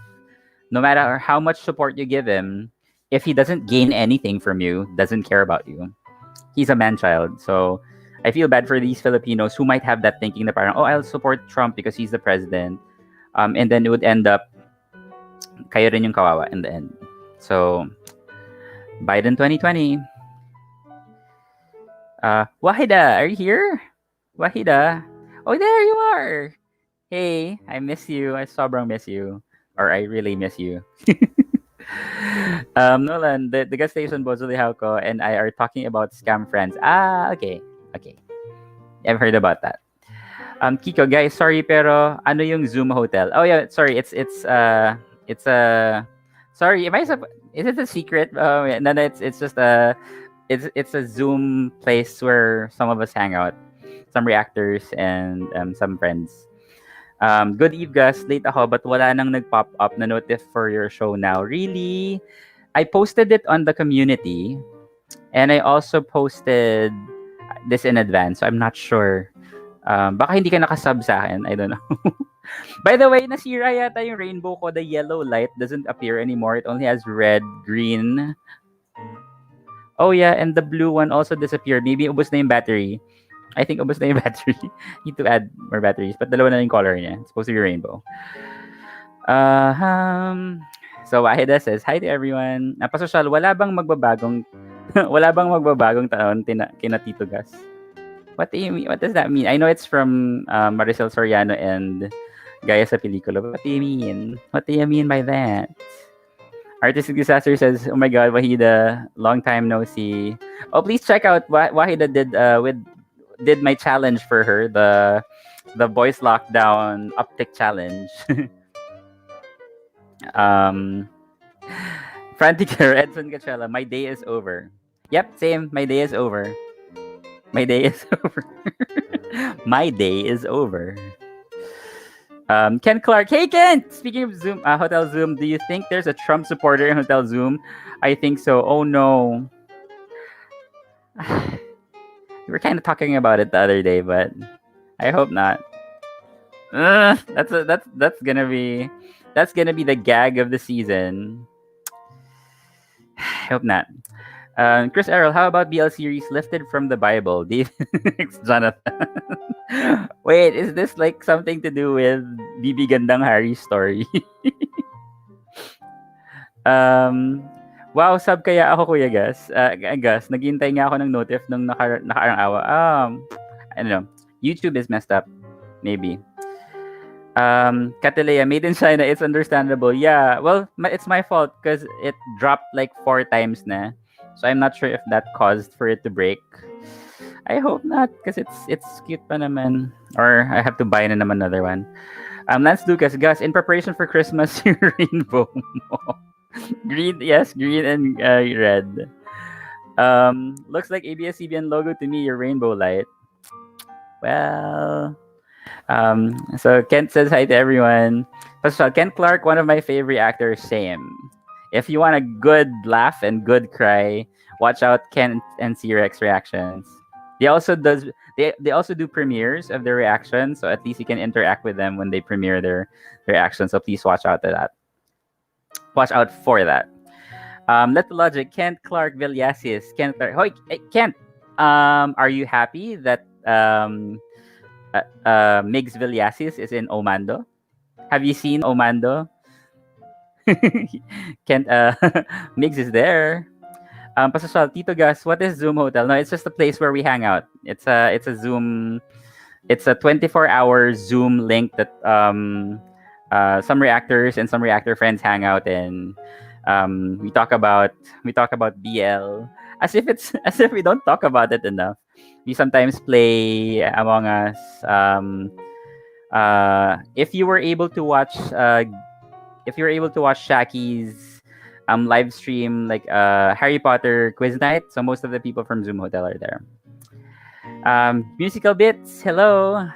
No matter how much support you give him, if he doesn't gain anything from you, doesn't care about you. He's a man-child. So I feel bad for these Filipinos who might have that thinking na parang, I'll support Trump because he's the president. And then it would end up, kayo rin yung kawawa in the end. So, Biden 2020. Wahida, are you here? Wahida. Oh, there you are. Hey, I miss you. I sobrang miss you. Or I really miss you. Nolan, the gas station Bozo Lihauko and I are talking about scam friends. Okay. I've heard about that. Kiko, guys, sorry pero ano yung Zoom hotel? Oh yeah, sorry. It's a sorry. Is it a secret? Oh yeah, no, it's just it's a Zoom place where some of us hang out, some reactors and some friends. Good eve, Gus. Late ako but wala nang nag-pop up na notif for your show now. Really? I posted it on the community and I also posted this in advance. So I'm not sure. Baka hindi ka nakasub sa akin. I don't know. By the way, nasira yata yung rainbow ko. The yellow light doesn't appear anymore. It only has red, green. Oh yeah, and the blue one also disappeared. Maybe ubos na yung battery. I think ubos na yung battery. Need to add more batteries. But dalawa na yung color niya. It's supposed to be rainbow. So Wahida says, hi to everyone. Pasosyal, wala bang magbabagong taon kina Tito Gas? What do you mean? What does that mean? I know it's from Maricel Soriano and Gaya sa Pelikula. What do you mean? What do you mean by that? Artistic Disaster says, oh my God, Wahida, long time no see. Oh, please check out what Wahida did my challenge for her, the voice lockdown uptick challenge. Frantic Edson Cachella, my day is over. Yep, same. My day is over. My day is over. My day is over. Ken Clark. Hey, Ken! Speaking of Zoom, Hotel Zoom, do you think there's a Trump supporter in Hotel Zoom? I think so. Oh, no. We were kind of talking about it the other day, but I hope not. That's gonna be the gag of the season. I hope not. Chris Errol, how about BL series lifted from the Bible? Jonathan. Wait, is this like something to do with Bibi Gandang Harry's story? Wow, sub kaya ako, Kuya Gas. Gas, naghihintay nga ako ng notif nung nakarang awa. I don't know. YouTube is messed up. Maybe. Catalea, made in China, it's understandable. Yeah, well, it's my fault because it dropped like 4 times na. So I'm not sure if that caused for it to break. I hope not because it's cute pa naman. Or I have to buy na naman another one. Lance Lucas, Gus, in preparation for Christmas, yung rainbow mo. Green, yes, green and red. Looks like ABS-CBN logo to me, your rainbow light. Well, so Kent says hi to everyone. First of all, Kent Clark, one of my favorite actors, same. If you want a good laugh and good cry, watch out Kent and C-Rex reactions. They also do premieres of their reactions, so at least you can interact with them when they premiere their reactions. So please watch out for that. Watch out for that. Let the logic. Kent Clark Villasis. Kent Clark. Hey, Kent. Are you happy that Migs Villasis is in Omando? Have you seen Omando? Kent Migs is there. Pasasal, Tito Gus, what is Zoom Hotel? No, it's just a place where we hang out. It's a Zoom. It's a 24-hour Zoom link that some reactors and some reactor friends hang out in. We talk about BL as if it's as if we don't talk about it enough. We sometimes play Among Us. If you were able to watch Shaki's live stream like Harry Potter quiz night, so most of the people from Zoom Hotel are there. Musical bits, hello.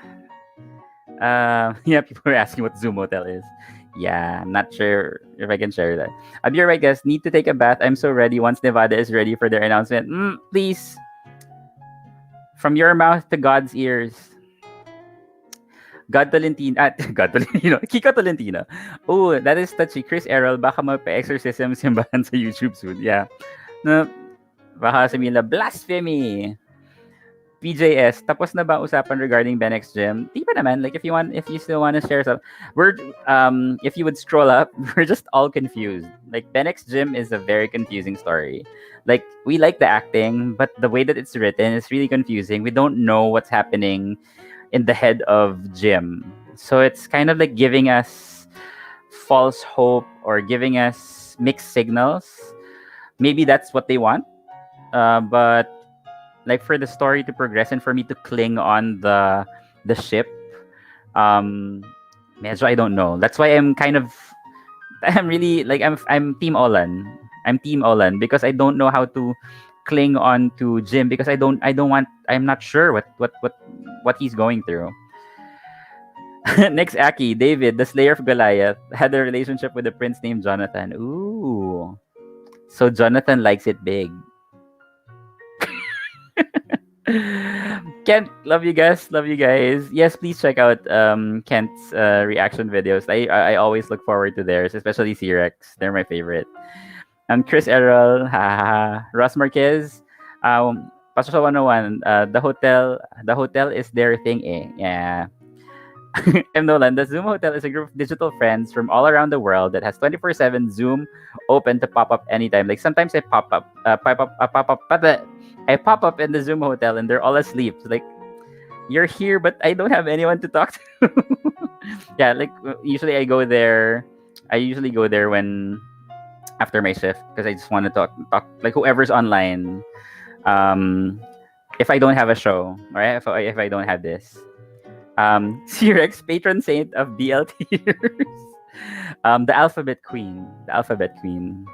Yeah, people are asking what Zoom Hotel is. Yeah, I'm not sure if I can share that. I'll be right, guys. Need to take a bath. I'm so ready. Once Nevada is ready for their announcement, please. From your mouth to God's ears. God Tolentino. God Tolentino. Kiko Tolentino. Oh, that is touchy. Chris Errol, baka magpa-exorcism simbahan sa YouTube soon. Yeah. No, baka sabihin na blasphemy. PJS, tapos na ba usapan regarding Benex Gym? Di pa naman. Like, if you still want to share some, if you would scroll up, we're just all confused. Like, Benex Gym is a very confusing story. Like, we like the acting, but the way that it's written is really confusing. We don't know what's happening in the head of Jim. So it's kind of like giving us false hope or giving us mixed signals. Maybe that's what they want. But like for the story to progress and for me to cling on the ship, medyo I don't know. That's why I'm really like I'm Team Olan. I'm Team Olan because I don't know how to cling on to Jim because I'm not sure what he's going through. Next, Aki, David, the Slayer of Goliath, had a relationship with a prince named Jonathan. Ooh. So Jonathan likes it big. Kent, love you guys. Love you guys. Yes, please check out Kent's reaction videos. I always look forward to theirs, especially C-Rex. They're my favorite. Chris Errol, Ross Marquez, Pastor 101, the hotel is their thing eh. Yeah. M. Nolan, the Zoom Hotel is a group of digital friends from all around the world that has 24/7 Zoom open to pop up anytime. Like sometimes I pop up in the Zoom Hotel and they're all asleep. So like, you're here, but I don't have anyone to talk to. Yeah, like usually I go there. I usually go there when after my shift because I just want to talk like whoever's online. If I don't have a show, right? If I don't have this. C-Rex, patron saint of BL tears. The Alphabet Queen. The Alphabet Queen.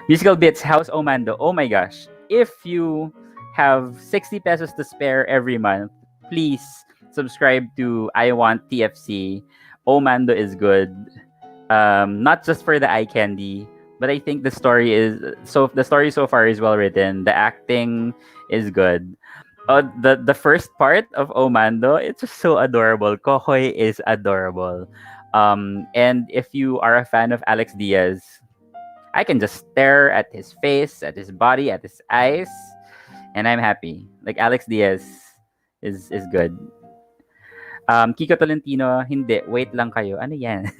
Musical bits, House Omando. Oh my gosh. If you have 60 pesos to spare every month, please subscribe to I Want TFC. Omando is good. Not just for the eye candy, but I think the story so far is well written. The acting is good. The first part of Omando, it's just so adorable. Kokoy is adorable. And if you are a fan of Alex Diaz, I can just stare at his face, at his body, at his eyes, and I'm happy. Like Alex Diaz is good. Kiko Tolentino, hindi. Wait lang kayo. Ano yan?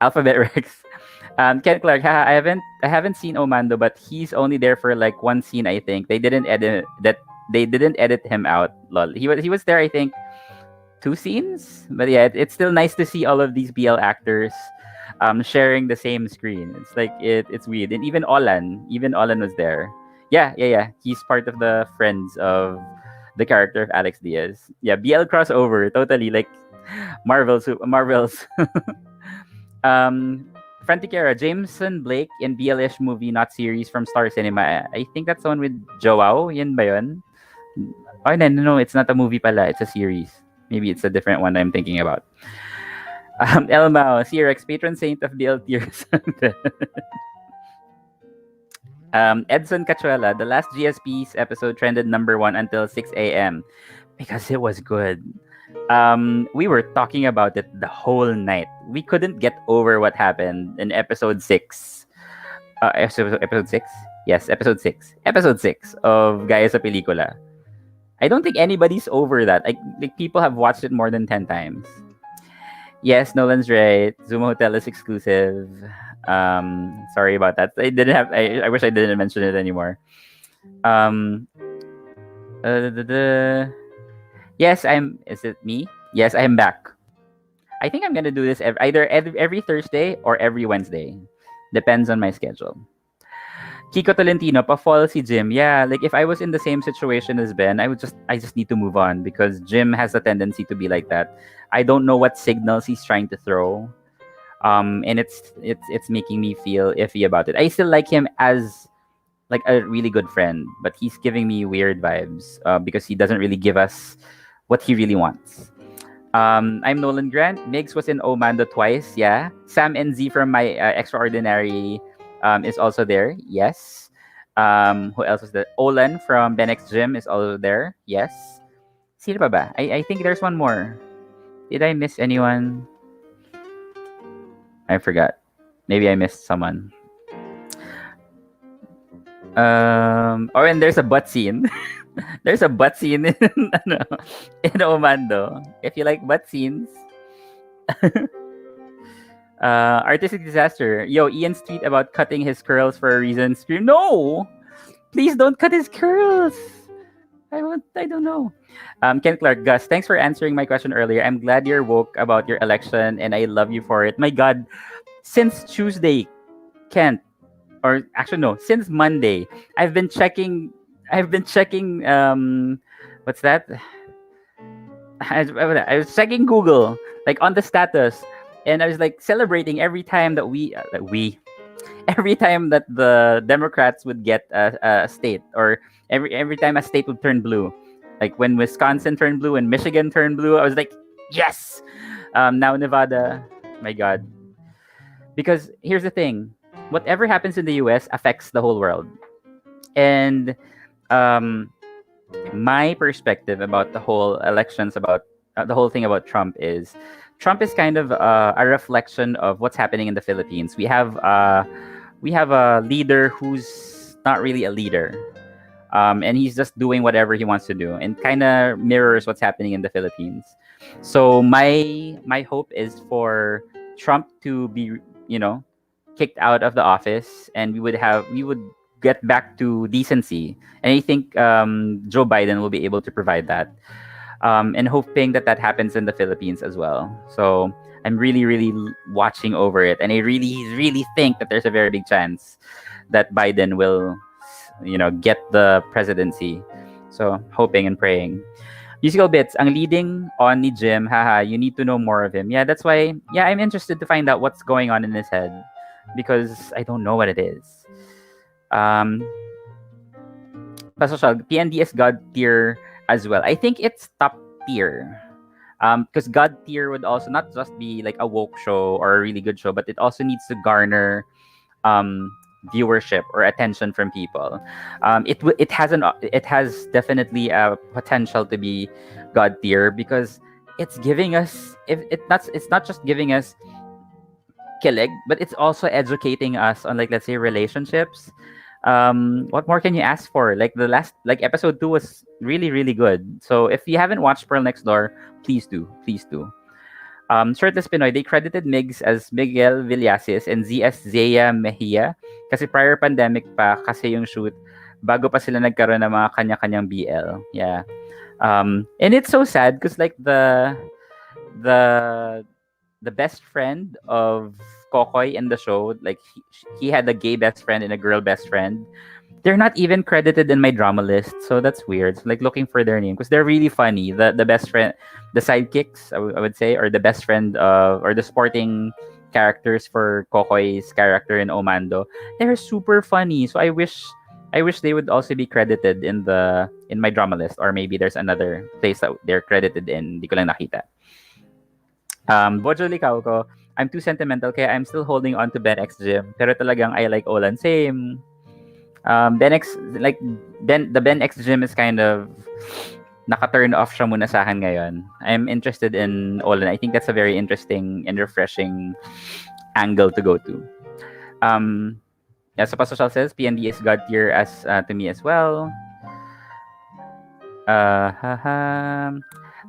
Alphabet Rex. Ken Clark, I haven't seen Omando, but he's only there for like one scene, I think. They didn't edit him out. Lol. He was there, I think, 2 scenes. But yeah, it's still nice to see all of these BL actors sharing the same screen. It's like it's weird. And even Olan was there. Yeah. He's part of the friends of the character of Alex Diaz. Yeah, BL crossover, totally like Marvel's. Franticera, Jameson Blake in BL-ish movie, not series from Star Cinema. I think that's the one with Joao. Yan ba yun? Oh, no, it's not a movie pala. It's a series. Maybe it's a different one I'm thinking about. Elmao, C-Rex, patron saint of BL tears. Edson Cachuela, the last GSP's episode trended #1 until 6 a.m. because it was good. We were talking about it the whole night. We couldn't get over what happened in episode 6. Episode 6? Yes, episode 6. Episode 6 of Gaya sa Pelikula. I don't think anybody's over that. Like people have watched it more than 10 times. Yes, Nolan's right. Zoom Hotel is exclusive. Sorry about that. I didn't have. I wish I didn't mention it anymore. Um, yes, I'm. Is it me? Yes, I'm back. I think I'm gonna do this either every Thursday or every Wednesday. Depends on my schedule. Kiko Tolentino, pa-fall si Jim. Yeah, like if I was in the same situation as Ben, I just need to move on because Jim has a tendency to be like that. I don't know what signals he's trying to throw. And it's making me feel iffy about it. I still like him as like a really good friend, but he's giving me weird vibes because he doesn't really give us what he really wants. I'm Nolan Grant. Migs was in Omando twice. Yeah. Sam and Z from my Extraordinary is also there. Yes. Who else was there? Olan from Benex Gym is also there. Yes. Sino pa ba? I think there's one more. Did I miss anyone? I forgot. Maybe I missed someone. Oh, and there's a butt scene. There's a butt scene in, ano, in Omando. If you like butt scenes. Artistic disaster. Yo, Ian's tweet about cutting his curls for a reason. Scream, no! Please don't cut his curls. I don't know. Ken Clark, Gus, thanks for answering my question earlier. I'm glad you're woke about your election and I love you for it. My God, since Tuesday, Kent, or actually no, since Monday, I've been checking. I've been checking. What's that? I was checking Google, like on the status, and I was like celebrating every time that every time that the Democrats would get a state, or every time a state would turn blue, like when Wisconsin turned blue and Michigan turned blue, I was like, yes. Now Nevada, my God. Because here's the thing, whatever happens in the U.S. affects the whole world, and um, my perspective about the whole elections, about the whole thing about Trump is kind of a reflection of what's happening in the Philippines. We have a leader who's not really a leader, and he's just doing whatever he wants to do, and kind of mirrors what's happening in the Philippines. So my hope is for Trump to be, you know, kicked out of the office, and we would get back to decency. And I think Joe Biden will be able to provide that, and hoping that that happens in the Philippines as well. So I'm really, really watching over it, and I really, really think that there's a very big chance that Biden will, you know, get the presidency. So hoping and praying. Musical bits, ang leading on ni Jim, haha, you need to know more of him. Yeah, that's why, yeah, I'm interested to find out what's going on in his head because I don't know what it is. Pasocial, PND is God tier as well. I think it's top tier. Because God tier would also not just be like a woke show or a really good show, but it also needs to garner viewership or attention from people. It has definitely a potential to be God tier because it's giving us, if it's not just giving us kilig, but it's also educating us on, like, let's say, relationships. What more can you ask for? Like the last, like episode 2 was really, really good. So if you haven't watched Pearl Next Door, please do, please do. Shirtless Pinoy, they credited Migs as Miguel Villasis and Z as Zea Mejia kasi prior pandemic pa kasi yung shoot bago pa sila nagkaroon ng mga kanya-kanyang BL. Yeah. And it's so sad because like the best friend of Kokoy in the show, like he had a gay best friend and a girl best friend. They're not even credited in my drama list, so that's weird. So, like looking for their name because they're really funny. The best friend, the sidekicks, I would say, or the best friend of, or the sporting characters for Kokoy's character in Omando, they're super funny. So I wish they would also be credited in my drama list, or maybe there's another place that they're credited in. Di ko lang nakita. Bojo Likaw ko, I'm too sentimental kaya I'm still holding on to Ben X Gym. Pero talagang I like Olan. Same. Ben X, like, the Ben X Gym is kind of naka-turn off siya muna sa akin ngayon. I'm interested in Olan. I think that's a very interesting and refreshing angle to go to. Yeah, so Pasocial says, PND is God tier as to me as well.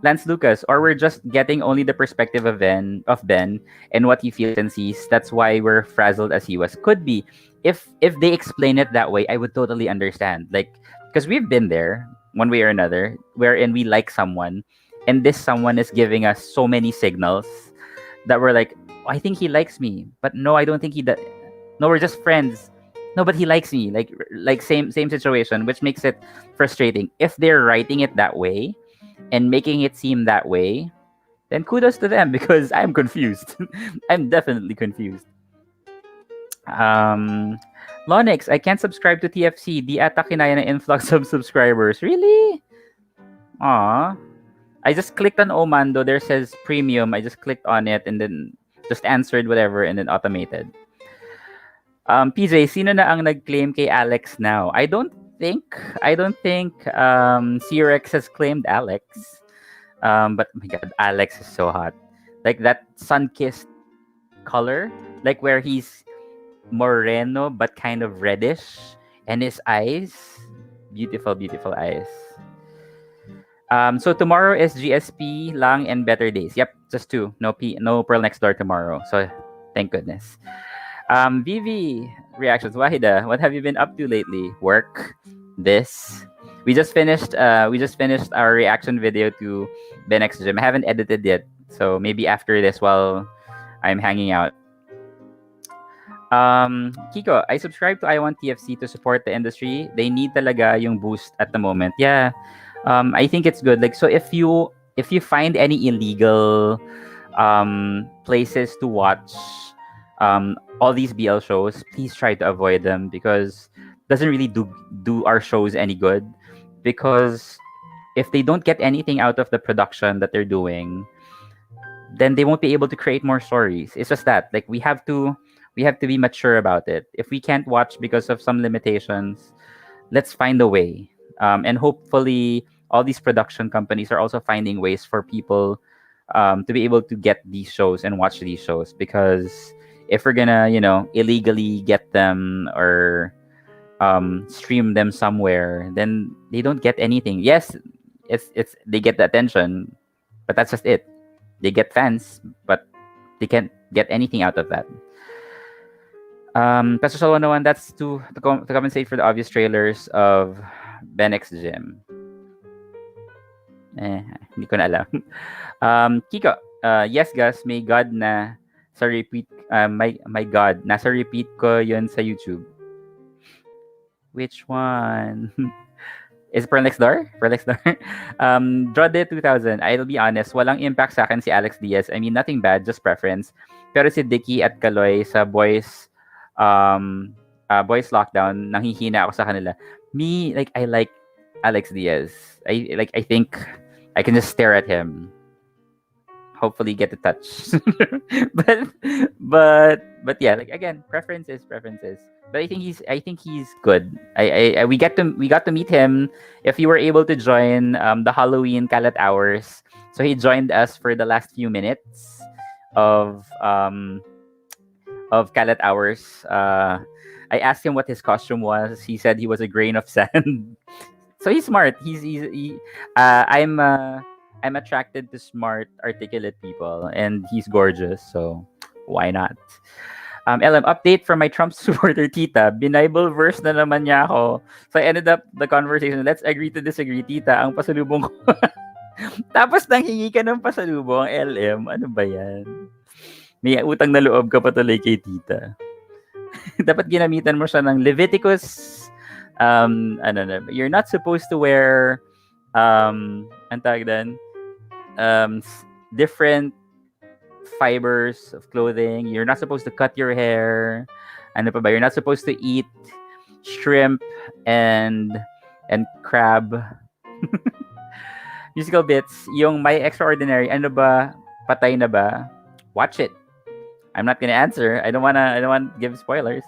Lance Lucas, or we're just getting only the perspective of Ben and what he feels and sees. That's why we're frazzled as he was. Could be. If they explain it that way, I would totally understand. Like, because we've been there one way or another, wherein we like someone, and this someone is giving us so many signals that we're like, "Oh, I think he likes me, but no, I don't think he does. No, we're just friends. No, but he likes me. Like same situation, which makes it frustrating. If they're writing it that way and making it seem that way, then kudos to them because I'm confused. I'm definitely confused. Um, Lonix, I can't subscribe to TFC. Di ata kinaya ng influx of subscribers. Really? Aw. I just clicked on Omando. There says premium. I just clicked on it and then just answered whatever and then automated. PJ, sino na ang nag-claim kay Alex now? I don't think C-Rex has claimed Alex. But oh my god, Alex is so hot. Like that sun-kissed color, like where he's moreno but kind of reddish, and his eyes, beautiful, beautiful eyes. So tomorrow is GSP lang and better days. Yep, just two. No Pearl Next Door tomorrow. So thank goodness. Vivi, reactions. Wahida, what have you been up to lately? Work. This. We just finished. Our reaction video to Benex Gym. I haven't edited yet, so maybe after this, while I'm hanging out. Kiko, I subscribe to I Want TFC to support the industry. They need talaga yung boost at the moment. Yeah. I think it's good. Like, so if you find any illegal places to watch all these BL shows, please try to avoid them because it doesn't really do our shows any good. Because if they don't get anything out of the production that they're doing, then they won't be able to create more stories. It's just that, like, we have to be mature about it. If we can't watch because of some limitations, let's find a way. And hopefully all these production companies are also finding ways for people to be able to get these shows and watch these shows. Because if we're gonna, illegally get them or stream them somewhere, then they don't get anything. Yes, it's they get the attention, but that's just it. They get fans, but they can't get anything out of that. Pastor 101, that's to compensate for the obvious trailers of Benex Gym. Hindi ko na alam. Kiko, yes, Gus, may God na sa repeat, my God, nasa repeat ko yun sa YouTube. Which one? Is Pearl Next Door? Pearl Next Door? Drode 2000, I'll be honest, walang impact sa akin si Alex Diaz. I mean, nothing bad, just preference. Pero si Dicky at Kaloy sa boys lockdown, nanghihina ako sa kanila. Me, like, I like Alex Diaz. I think I can just stare at him. Hopefully get a touch. but yeah, like, again, preferences. But I think he's good. We got to meet him if you were able to join the Halloween Kalat Hours. So he joined us for the last few minutes of Kalat Hours. I asked him what his costume was. He said he was a grain of sand. So he's smart. I'm attracted to smart, articulate people, and he's gorgeous. So why not? LM, update from my Trump supporter tita. Binible verse na naman niya ako. So I ended up the conversation. Let's agree to disagree, tita. Ang pasalubong ko. Tapos nanghingi ka ng pasalubong, LM. Ano ba yan? May utang na loob ka pa tuloy kay tita. Dapat ginamitan mo siya ng Leviticus. You're not supposed to wear ang tawag doon, different fibers of clothing. You're not supposed to cut your hair. Ano pa ba? You're not supposed to eat shrimp and crab. Musical bits. Yung My Extraordinary, ano ba? Patay na ba? Watch it. I'm not gonna answer. I don't want to give spoilers.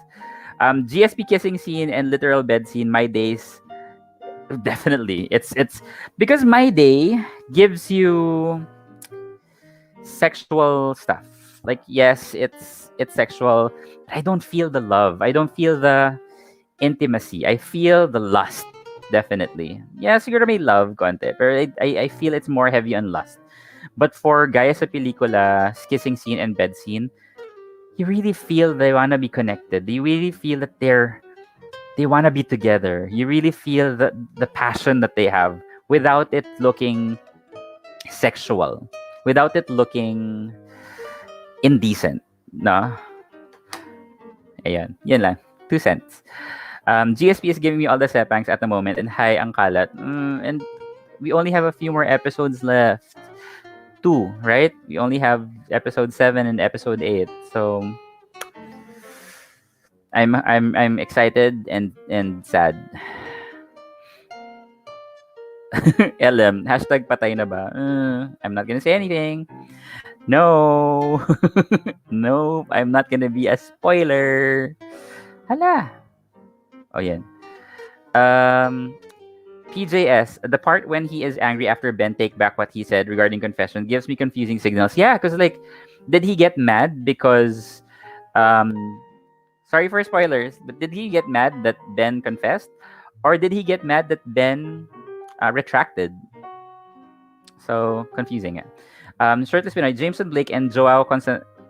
GSP kissing scene and literal bed scene. My Days. Definitely. It's because My Day gives you sexual stuff. Like, yes, it's sexual. I don't feel the love. I don't feel the intimacy. I feel the lust. definitely. Yeah, siguro may love konti. Pero I feel it's more heavy on lust. But for gaya sa pelikula, kissing scene and bed scene, you really feel they wanna be connected. You really feel that they wanna be together. You really feel the passion that they have without it looking sexual, without it looking indecent. No? Ayan. Yan lang. 2 cents. GSP is giving me all the sepangs at the moment, and hi, ang kalat. And we only have a few more episodes left. 2, right? We only have episode 7 and episode 8. So I'm excited and sad. LM, hashtag patay na ba? I'm not gonna say anything. No. No, I'm not gonna be a spoiler. Hala. Oh, yan. PJS, the part when he is angry after Ben take back what he said regarding confession gives me confusing signals. Yeah, because like, did he get mad because, sorry for spoilers, but did he get mad that Ben confessed? Or did he get mad that Ben retracted? So, confusing. Shirtless Pinoy, Jameson Blake and Joao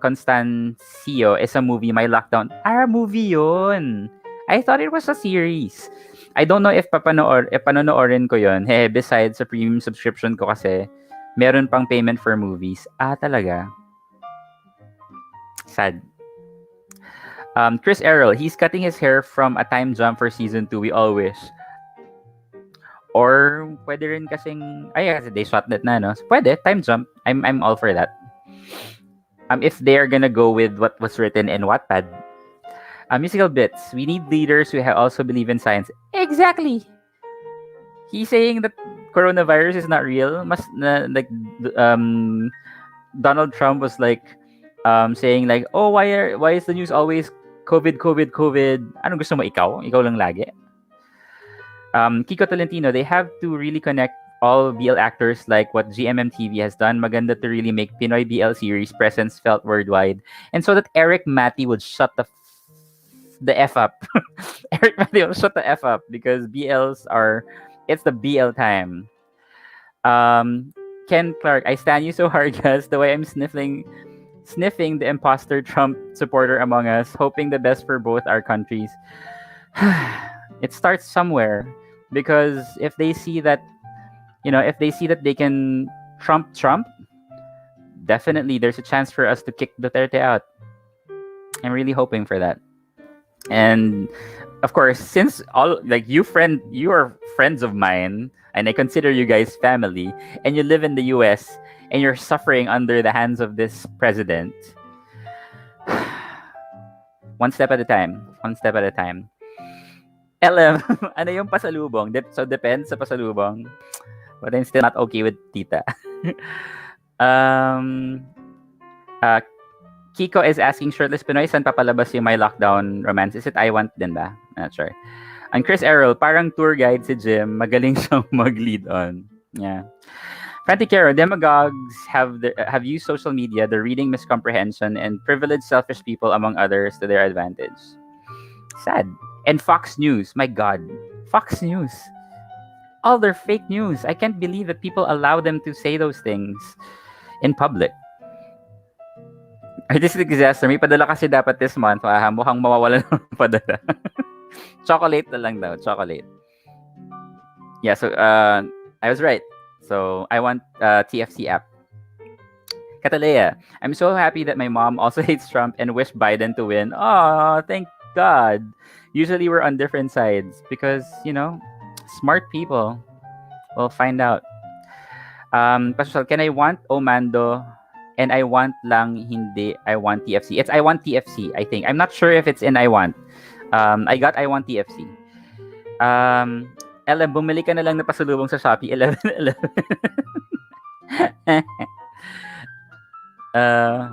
Constancio is a movie, My Lockdown. Movie yun. I thought it was a series. I don't know if panonoorin ko yun. Hey, besides sa premium subscription ko kasi, meron pang payment for movies. Talaga. Sad. Chris Errol, he's cutting his hair from a time jump for season 2. We all wish. Or pwede rin kasing kasi they shot that na, no? So, pwede, time jump. I'm all for that. If they're gonna go with what was written in Wattpad. Musical bits. We need leaders who also believe in science. Exactly. He's saying that coronavirus is not real. Donald Trump was like saying like, oh, why is the news always COVID, COVID, COVID? Anong gusto mo ikaw? Ikaw lang lagi. Kiko Tolentino, they have to really connect all BL actors like what GMMTV has done. Maganda to really make Pinoy BL series presence felt worldwide. And so that Eric Matty would shut the F up. Eric Matty will shut the F up because it's the BL time. Ken Clark, I stand you so hard, guys. The way I'm sniffing the imposter Trump supporter among us, hoping the best for both our countries. It starts somewhere because if they see that they can Trump, definitely there's a chance for us to kick Duterte out. I'm really hoping for that. And of course, since you are friends of mine and I consider you guys family, and you live in the US and you're suffering under the hands of this president, one step at a time. LM, ano yung pasalubong? So depends sa pasalubong. But I'm still not okay with tita. Kiko is asking, Shirtless Pinoy, saan papalabas yung My Lockdown Romance? Is it I Want din ba? Not sure. And Chris Errol, parang tour guide si Jim. Magaling siyang mag-lead on. Yeah. Franticero, demagogues have used social media, the reading miscomprehension, and privileged selfish people, among others, to their advantage. Sad. And Fox News, my God. Fox News. All their fake news. I can't believe that people allow them to say those things in public. Artistic disaster. May padala kasi dapat this month. Mukhang mawawala ng padala. Chocolate na lang daw. Chocolate. Yeah, so I was right. So I want TFC app. Katalea, I'm so happy that my mom also hates Trump and wish Biden to win. Oh, thank God. Usually we're on different sides because, smart people will find out. Pascal, can I want Omando and I want lang hindi I want TFC? It's I want TFC, I think. I'm not sure if it's in I want. I got I want TFC. Ella, bumili ka na lang na pasalubong sa Shopee 1111.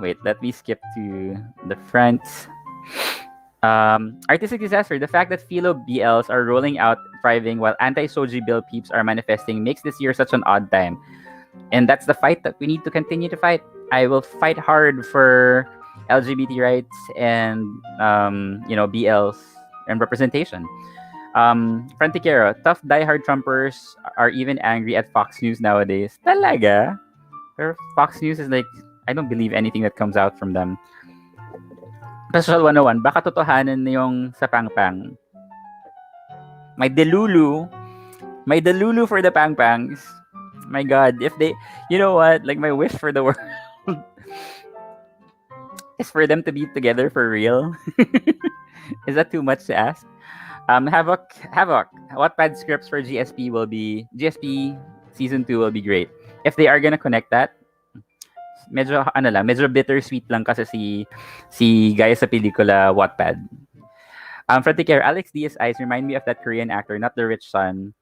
Wait, let me skip to the front. Artistic disaster. The fact that philo BLs are rolling out thriving while anti-Soji bill peeps are manifesting makes this year such an odd time. And that's the fight that we need to continue to fight. I will fight hard for LGBT rights and BLs and representation. Frantiquero, tough diehard Trumpers are even angry at Fox News nowadays. Talaga? Pero Fox News is like, I don't believe anything that comes out from them. Special 101, baka totohanan na yung sa Pangpang. May delulu. May delulu for the Pangpangs. My God, if they, you know what? Like my wish for the world is for them to be together for real. Is that too much to ask? Havoc. Wattpad scripts for GSP season 2 will be great. If they are gonna connect that, medyo bittersweet lang kasi si gaya sa pelikula Wattpad. Frontier, Alex Diaz's eyes remind me of that Korean actor, not the rich son,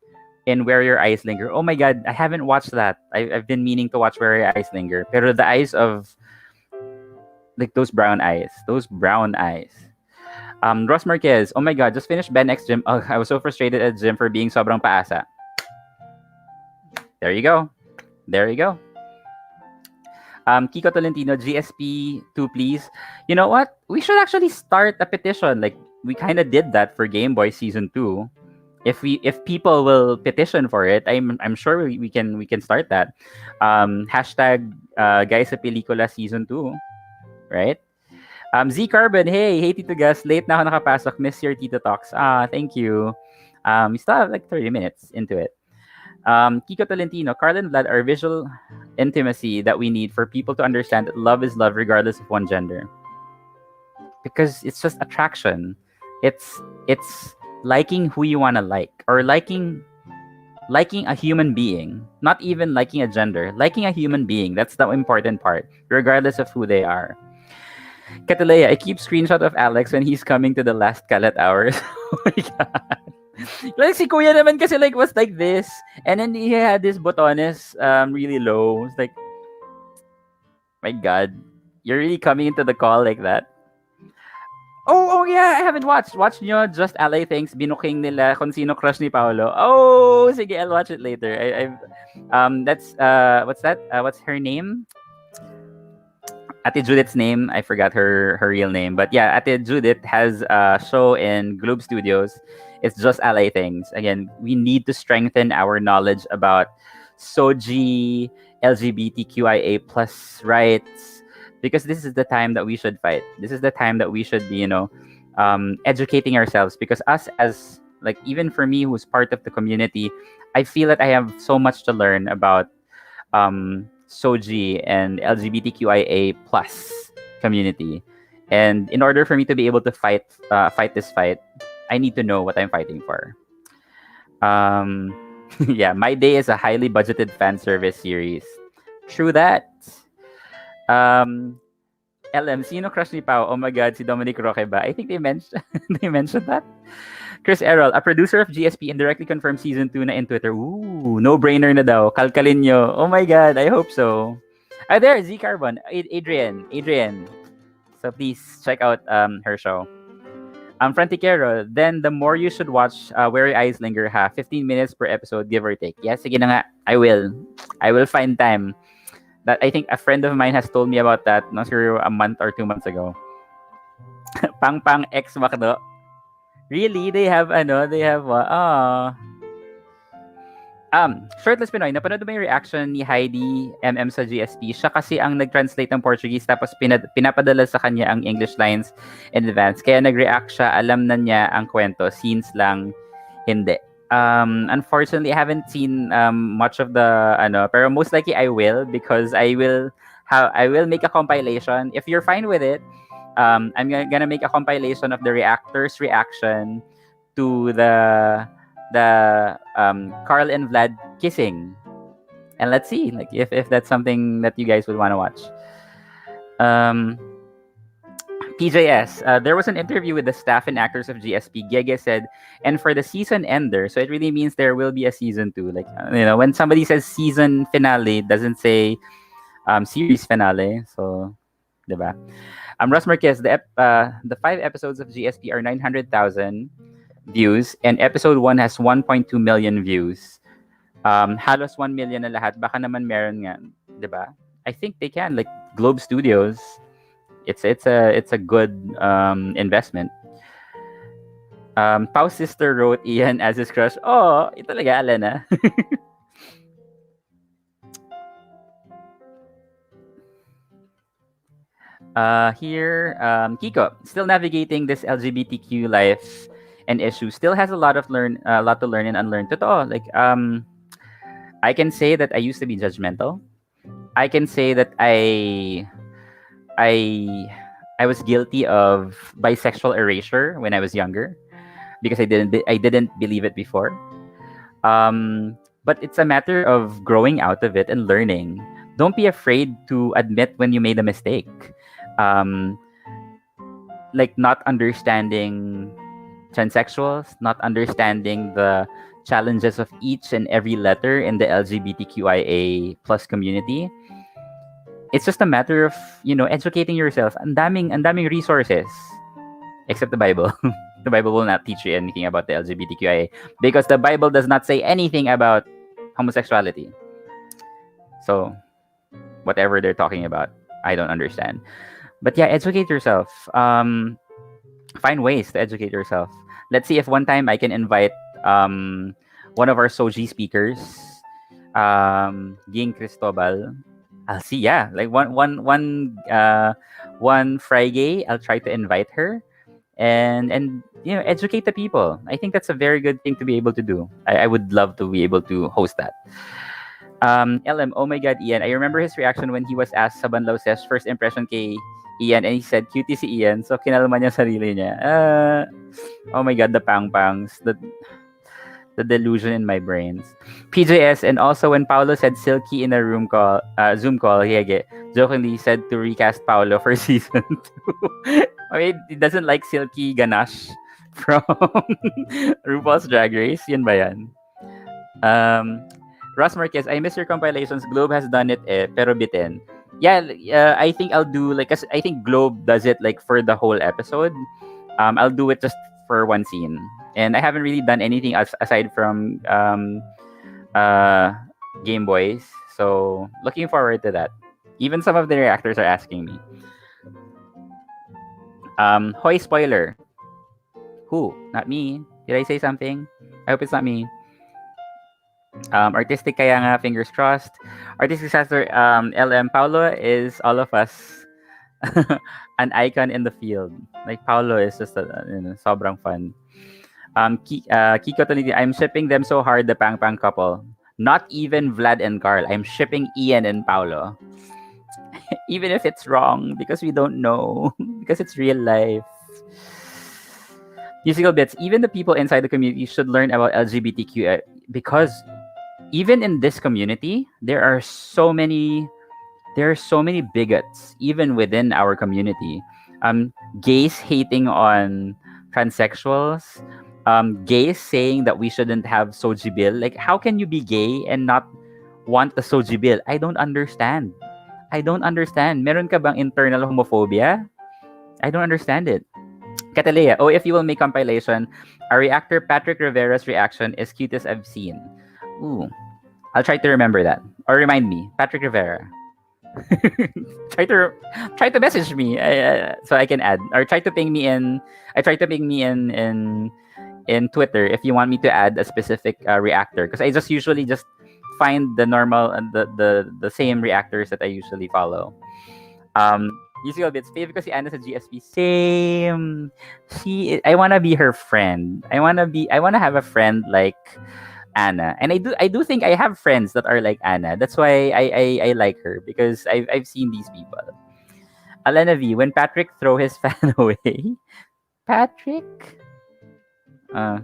in Where Your Eyes Linger. Oh my God, I haven't watched that. I've been meaning to watch Where Your Eyes Linger. Pero the eyes of, like those brown eyes. Ross Marquez, oh my God, just finished Ben X Gym. Oh, I was so frustrated at gym for being sobrang paasa. There you go. Kiko Tolentino, GSP 2 please. You know what? We should actually start a petition. Like we kind of did that for Game Boy season 2. If people will petition for it, I'm sure we can start that. Hashtag guys sa pelikula season 2, right? Z Carbon, hey Tito Gus, late na ako nakapasok. Miss your Tito Talks. Thank you. We still have like 30 minutes into it. Kiko Tolentino, Carl and Vlad are visual intimacy that we need for people to understand that love is love regardless of one gender. Because it's just attraction. It's liking who you want to like, or liking a human being, not even liking a gender, liking a human being. That's the important part, regardless of who they are. Katalea, I keep screenshot of Alex when he's coming to the last kalat hours. Oh my God. Like si Kuya naman kasi like was like this, and then he had this botones really low. It's like, my God, you're really coming into the call like that. Oh yeah, I haven't watched. Watch nyo Just LA Things. Binuking nila kung sino crush ni Paolo. Oh, sige, I'll watch it later. That's what's that? What's her name? Ate Judith's name. I forgot her real name, but yeah, Ate Judith has a show in Globe Studios. It's Just LA Things. Again, we need to strengthen our knowledge about SOGI, LGBTQIA plus rights, because this is the time that we should fight. This is the time that we should be, educating ourselves. Because us as, like, even for me who's part of the community, I feel that I have so much to learn about SOGI and LGBTQIA plus community. And in order for me to be able to fight this fight, I need to know what I'm fighting for. Yeah, My Day is a highly budgeted fan service series. True that. LM, sino crush ni Pao? Oh my God, si Dominic Roque ba? I think they mentioned that. Chris Errol, a producer of GSP, indirectly confirmed season 2 na in Twitter. Ooh, no-brainer na daw. Kalkalin nyo. Oh my God, I hope so. There, Z Carbon. Adrian. So please check out her show. Frantiquero, then the more you should watch Where Your Eyes Linger, 15 minutes per episode, give or take. Yes, sige na nga. I will find time. That I think a friend of mine has told me about that, not sure, a month or 2 months ago. Pang X Macdo. Really? They have Shirtless Pinoy, napanood mo yung reaction ni Heidi MM sa GSP? Siya kasi ang nag-translate ng Portuguese, tapos pinapadala sa kanya ang English lines in advance. Kaya nag-react siya, alam na niya ang kwento, scenes lang hindi. Unfortunately, I haven't seen much of the pero most likely I will, because I will make a compilation. If you're fine with it, I'm gonna make a compilation of the reactors' reaction to the Carl and Vlad kissing, and let's see like if that's something that you guys would want to watch. PJS, there was an interview with the staff and actors of GSP. Gege said, and for the season ender, so it really means there will be a season 2. Like, when somebody says season finale, it doesn't say series finale. So, diba? Russ Marquez, the 5 episodes of GSP are 900,000 views, and episode 1 has 1.2 million views. Halos 1 million na lahat. Baka naman meron nga, diba? I think they can, like Globe Studios. It's a good investment. Pau's sister wrote Ian as his crush. Oh, ito talaga, Alana. Here, Kiko, still navigating this LGBTQ life and issues. Still has a lot to learn and unlearn. Totoo, like, I can say that I used to be judgmental. I can say that I I was guilty of bisexual erasure when I was younger because I didn't believe it before. But it's a matter of growing out of it and learning. Don't be afraid to admit when you made a mistake. Um, like not understanding transsexuals, not understanding the challenges of each and every letter in the LGBTQIA plus community. It's just a matter of, educating yourself. Ang daming resources. Except the Bible. The Bible will not teach you anything about the LGBTQIA because the Bible does not say anything about homosexuality. So, whatever they're talking about, I don't understand. But yeah, educate yourself. Find ways to educate yourself. Let's see if one time I can invite one of our Soji speakers, Ging Cristobal. I'll see. Yeah, like one Friday, I'll try to invite her and educate the people. I think that's a very good thing to be able to do. I would love to be able to host that. LM, oh my God, Ian. I remember his reaction when he was asked sa Banlaw Sesh first impression kay Ian and he said, cutie si Ian. So, kinalma niya sarili niya. Oh my God, the pang-pangs. The delusion in my brains. PJS, and also when Paolo said Silky in a Zoom call, Hiege jokingly said to recast Paolo for season 2. I mean, he doesn't like Silky Ganache from RuPaul's Drag Race. Yun ba yan? Ross Marquez, I miss your compilations. Globe has done it, pero bitin. Yeah, I think I'll do cause I think Globe does it like for the whole episode. I'll do it just for one scene, and I haven't really done anything aside from Game Boys. So looking forward to that. Even some of the reactors are asking me. Hoy spoiler. Who? Not me. Did I say something? I hope it's not me. Artistic kaya nga, fingers crossed. Artistic disaster, LM Paulo is all of us. An icon in the field. Like Paulo is just sobrang fun. Kiko Toniti, I'm shipping them so hard, the Pang Pang couple. Not even Vlad and Carl. I'm shipping Ian and Paulo. Even if it's wrong, because we don't know. Because it's real life. Musical bits. Even the people inside the community should learn about LGBTQ because even in this community, there are so many bigots even within our community. Gays hating on transsexuals, gays saying that we shouldn't have soji bill. Like, how can you be gay and not want the soji bill? I don't understand. Meron ka bang internal homophobia? I don't understand it. Catalea, oh, if you will make compilation, our reactor Patrick Rivera's reaction is cutest I've seen. Ooh, I'll try to remember that. Or remind me, Patrick Rivera. try to message me so I can add, or try to ping me in. I try to ping me in Twitter if you want me to add a specific reactor, because I just usually just find the normal and the same reactors that I usually follow. Musical bits favorite because Anna sa GSP. Same. I wanna be her friend. I wanna have a friend like Anna. And I do think I have friends that are like Anna. That's why I like her, because I've seen these people. Alena V, when Patrick throw his fan away. Patrick?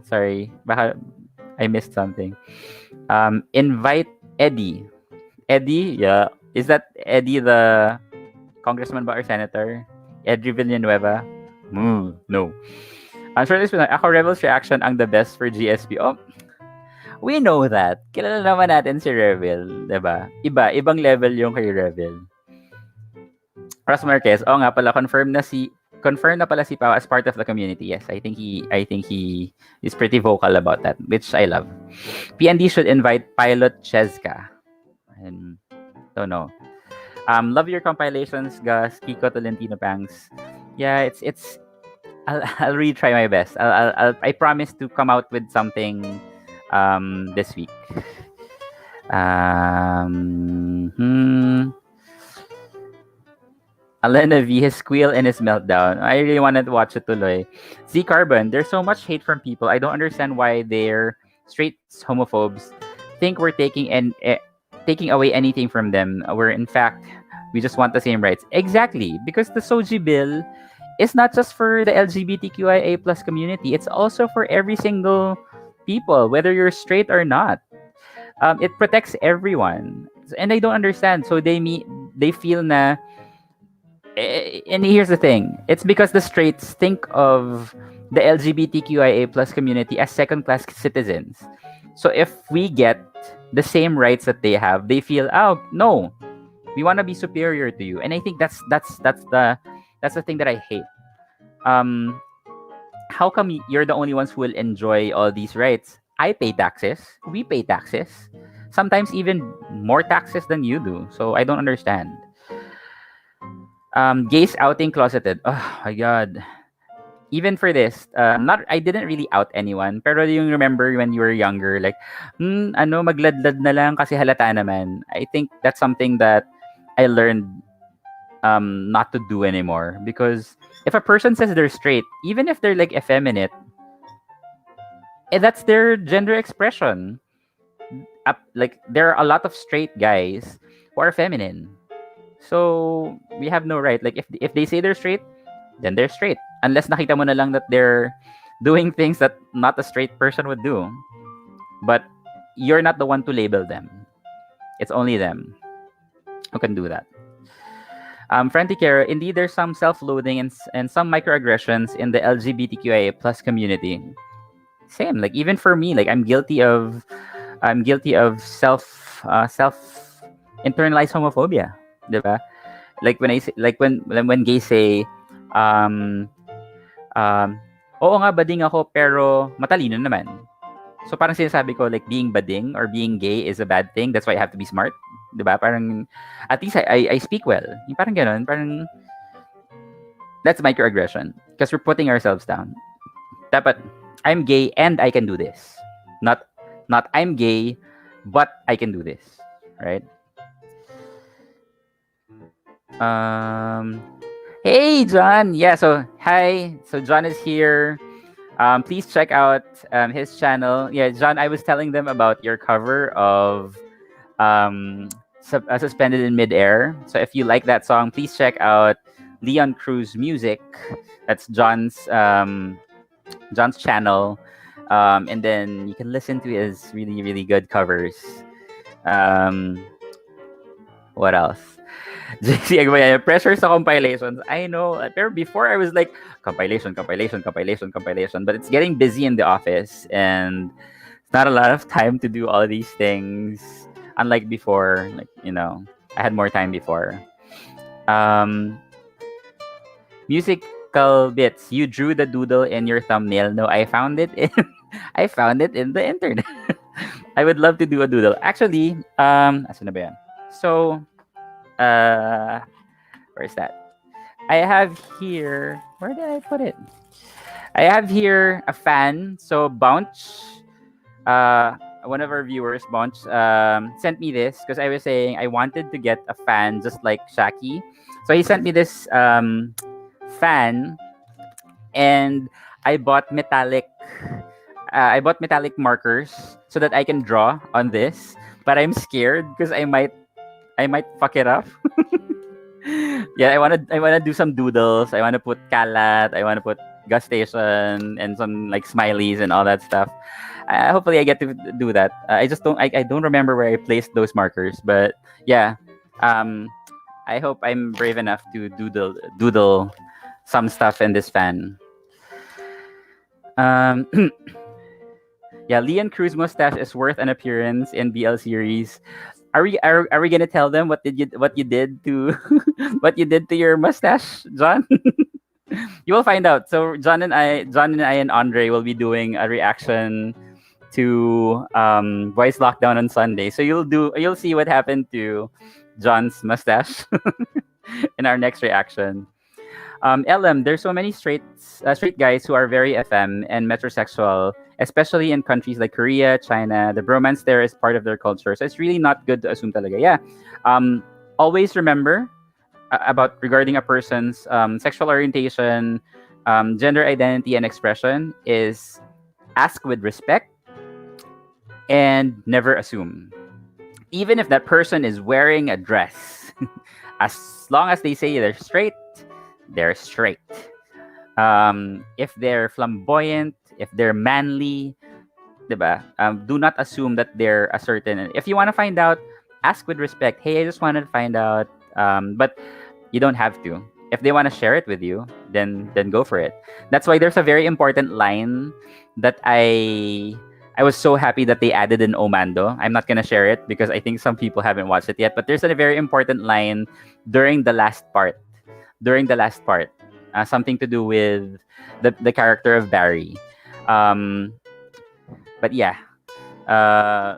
Sorry. Baka I missed something. Invite Eddie. Eddie? Yeah. Is that Eddie the congressman ba or senator? Eddie Villanueva? No. Short explanation, ako Rebel's reaction ang the best for GSP. Oh, we know that. Kilala naman natin si Revel, diba? Ibang level yung kay Revel. Ross Marquez, nga pala, confirm na pala si Pao as part of the community. Yes, I think he is pretty vocal about that, which I love. PND should invite Pilot Cheska. And don't know. Love your compilations, Gus, Kiko, Tolentino Pangs. Yeah, it's I'll really try my best. I promise to come out with something this week. Um, Alena V, his squeal and his meltdown. I really wanted to watch it tuloy. Z Carbon, there's so much hate from people. I don't understand why they're straight homophobes think we're taking away anything from them. Where in fact we just want the same rights. Exactly, because the Soji bill is not just for the LGBTQIA plus community. It's also for every single people, whether you're straight or not. It protects everyone, and I don't understand. So they feel na. And here's the thing: it's because the straights think of the LGBTQIA plus community as second class citizens. So if we get the same rights that they have, they feel, oh no, we want to be superior to you. And I think that's the thing that I hate. Um, how come you're the only ones who will enjoy all these rights? I pay taxes. We pay taxes. Sometimes even more taxes than you do. So I don't understand. Gays outing closeted. Oh my god. Even for this, not I didn't really out anyone. Pero yung remember when you were younger, like, ano, magladlad na lang kasi halata naman. I think that's something that I learned not to do anymore. Because if a person says they're straight, even if they're like effeminate, that's their gender expression. Like there are a lot of straight guys who are feminine. So we have no right. Like if they say they're straight, then they're straight. Unless nakita mo na lang that they're doing things that not a straight person would do. But you're not the one to label them. It's only them who can do that. Frantic Kara, indeed, there's some self-loathing and some microaggressions in the LGBTQIA plus community. Same, like even for me, like I'm guilty of self internalized homophobia, diba? Like when I say, like when gays say, oo nga bading ako pero matalino naman. So parang sinasabi ko like being bading or being gay is a bad thing. That's why I have to be smart. Diba? Parang at least I speak well. Yung parang ganun, parang that's microaggression because we're putting ourselves down. Dapat I'm gay and I can do this. Not I'm gay but I can do this, right? Hey John. Yeah, so hi. So John is here. Please check out his channel. Yeah, John, I was telling them about your cover of Suspended in Midair. So if you like that song, please check out Leon Cruz Music. That's John's channel. And then you can listen to his really, really good covers. What else? JC Agbayaya, pressure sa compilations. I know. Pero before I was like, compilation. But it's getting busy in the office and it's not a lot of time to do all these things. Unlike before, like, I had more time before. Musical bits. You drew the doodle in your thumbnail. No, I found it in the internet. I would love to do a doodle. Actually, asan na ba yan? So, where's that? I have here. Where did I put it? I have here a fan. So Bounce, one of our viewers, Bounce, sent me this because I was saying I wanted to get a fan just like Shaki. So he sent me this fan, and I bought metallic markers so that I can draw on this. But I'm scared because I might fuck it up. Yeah, I wanna do some doodles. I wanna put kalat. I wanna put gas station and some like smileys and all that stuff. Hopefully, I get to do that. I just don't. I don't remember where I placed those markers, but yeah. I hope I'm brave enough to doodle some stuff in this fan. Yeah, Leon Cruz mustache is worth an appearance in BL series. Are we gonna tell them what you did to what you did to your mustache, John? You will find out. So John and I and Andre will be doing a reaction to Voice Lockdown on Sunday. So you'll see what happened to John's mustache in our next reaction. LM, there's so many straight guys who are very FM and metrosexual, especially in countries like Korea, China. The bromance there is part of their culture, so it's really not good to assume talaga. Yeah, um, always remember about regarding a person's sexual orientation, gender identity, and expression is ask with respect and never assume. Even if that person is wearing a dress, as long as they say they're straight, they're straight. If they're flamboyant, if they're manly, diba? Do not assume that they're a certain. If you want to find out, ask with respect. Hey, I just wanted to find out. But you don't have to. If they want to share it with you, then go for it. That's why there's a very important line that I was so happy that they added in Omando. I'm not gonna share it because I think some people haven't watched it yet. But there's a very important line during the last part. During the last part, something to do with the character of Barry. Um, but yeah, uh,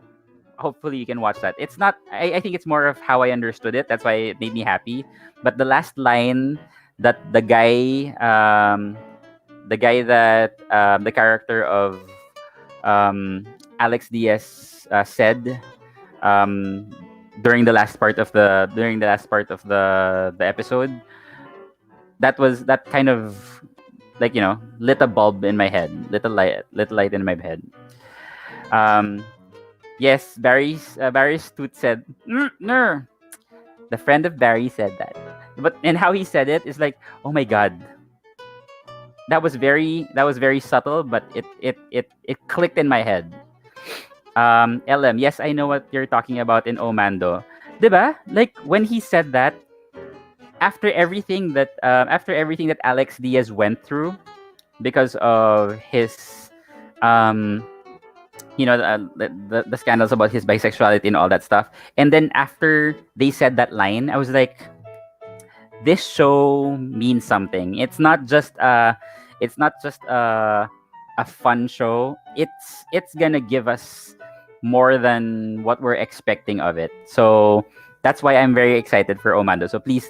hopefully you can watch that. It's not. I think it's more of how I understood it. That's why it made me happy. But the last line that the guy that the character of Alex Diaz said um, during the last part of the episode, that kind of like lit a bulb in my head, little light in my head. Um, yes, Barry's toot said, "No." The friend of Barry said that, but and how he said it is like, oh my god, that was very subtle, but it clicked in my head. LM, yes, I know what you're talking about in Omando, diba? Like when he said that after everything that Alex Diaz went through because of his um the scandals about his bisexuality and all that stuff. And then after they said that line, I was like, this show means something. It's not just a fun show. It's gonna give us more than what we're expecting of it. So that's why I'm very excited for Omando. So please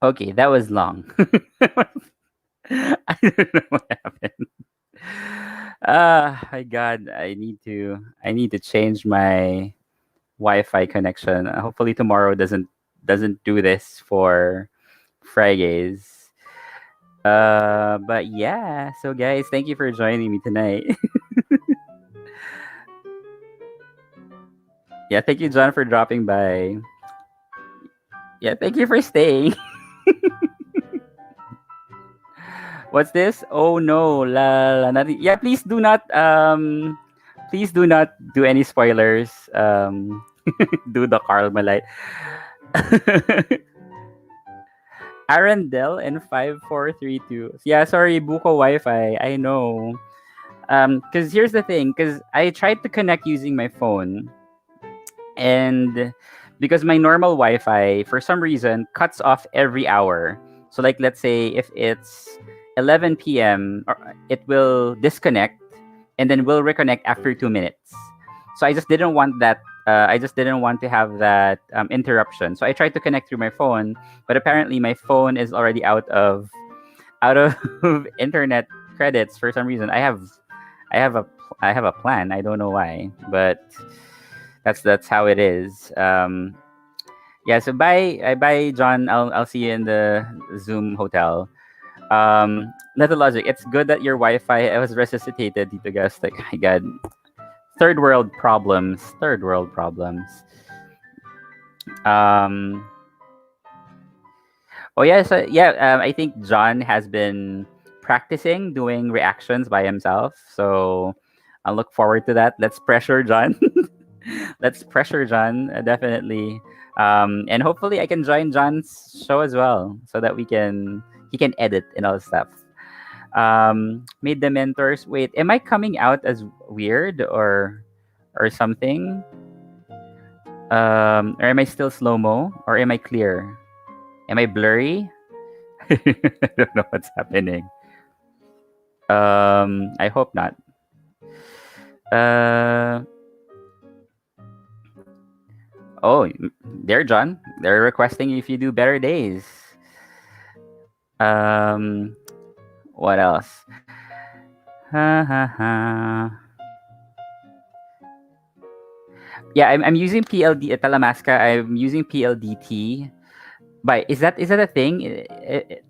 Okay, that was long. I don't know what happened. My God, I need to change my Wi-Fi connection. Hopefully tomorrow doesn't do this for Fridays. But yeah, so guys, thank you for joining me tonight. Yeah, thank you, John, for dropping by. Yeah, thank you for staying. What's this? Oh no, yeah, please do not do any spoilers. Do the Carl Malay. Arendelle in 5432. Yeah, sorry, Buko Wi-Fi. I know. Cause here's the thing, cause I tried to connect using my phone, and because my normal Wi-Fi for some reason cuts off every hour. So like let's say if it's 11 p.m. it will disconnect and then will reconnect after 2 minutes. So I just didn't want that. I just didn't want to have that interruption. So I tried to connect through my phone, but apparently my phone is already out of internet credits for some reason. I have a I have a plan. I don't know why, but that's how it is. Yeah. So bye, John. I'll see you in the Zoom hotel. Not the logic. It's good that your Wi-Fi was resuscitated, Tito Gus. Like, my God, third world problems. Third world problems. Um. Oh yes, yeah. I think John has been practicing doing reactions by himself. So I look forward to that. Let's pressure John. Let's pressure John, definitely. And hopefully I can join John's show as well, so that he can edit and all stuff. Made the mentors. Wait, am I coming out as weird or something? Or am I still slow mo? Or am I clear? Am I blurry? I don't know what's happening. I hope not. Uh, oh, there, John. They're requesting if you do better days. Um, what else? Ha ha ha. Yeah, I'm using PLD at Talamasca. I'm using PLDT. But is that a thing?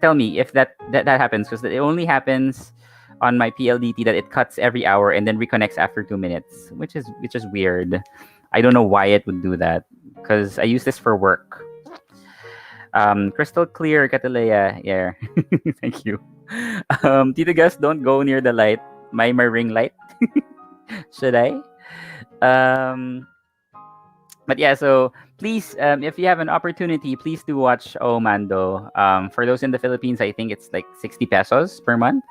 Tell me if that happens, because it only happens on my PLDT that it cuts every hour and then reconnects after 2 minutes, which is weird. I don't know why it would do that, because I use this for work. Crystal clear, Catalea. Yeah, thank you. Tito Gus, don't go near the light. My ring light. Should I? Um, but yeah, so please, if you have an opportunity, please do watch Omando. For those in the Philippines, I think it's like 60 pesos per month.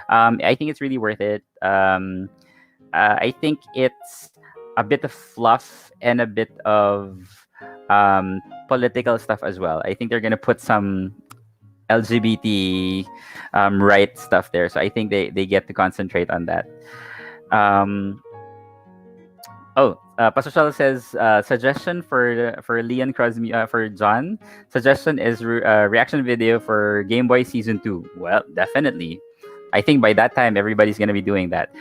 I think it's really worth it. I think it's a bit of fluff and a bit of political stuff as well. I think they're gonna put some LGBT right stuff there, so I think they get to concentrate on that. Um, Pastor says suggestion for Leon Crosby for John. Suggestion is reaction video for Game Boy Season 2. Well, definitely. I think by that time everybody's gonna be doing that.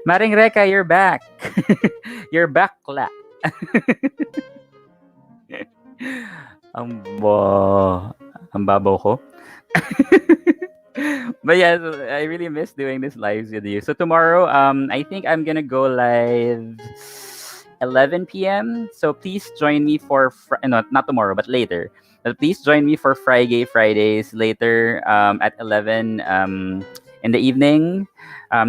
Maring Reka, you're back. You're back, la. Ang babaw ko. But yeah, so I really miss doing this lives with you. So tomorrow, I think I'm gonna go live 11 p.m. So please join me for not tomorrow, but later. But please join me for Fridays later at 11 in the evening,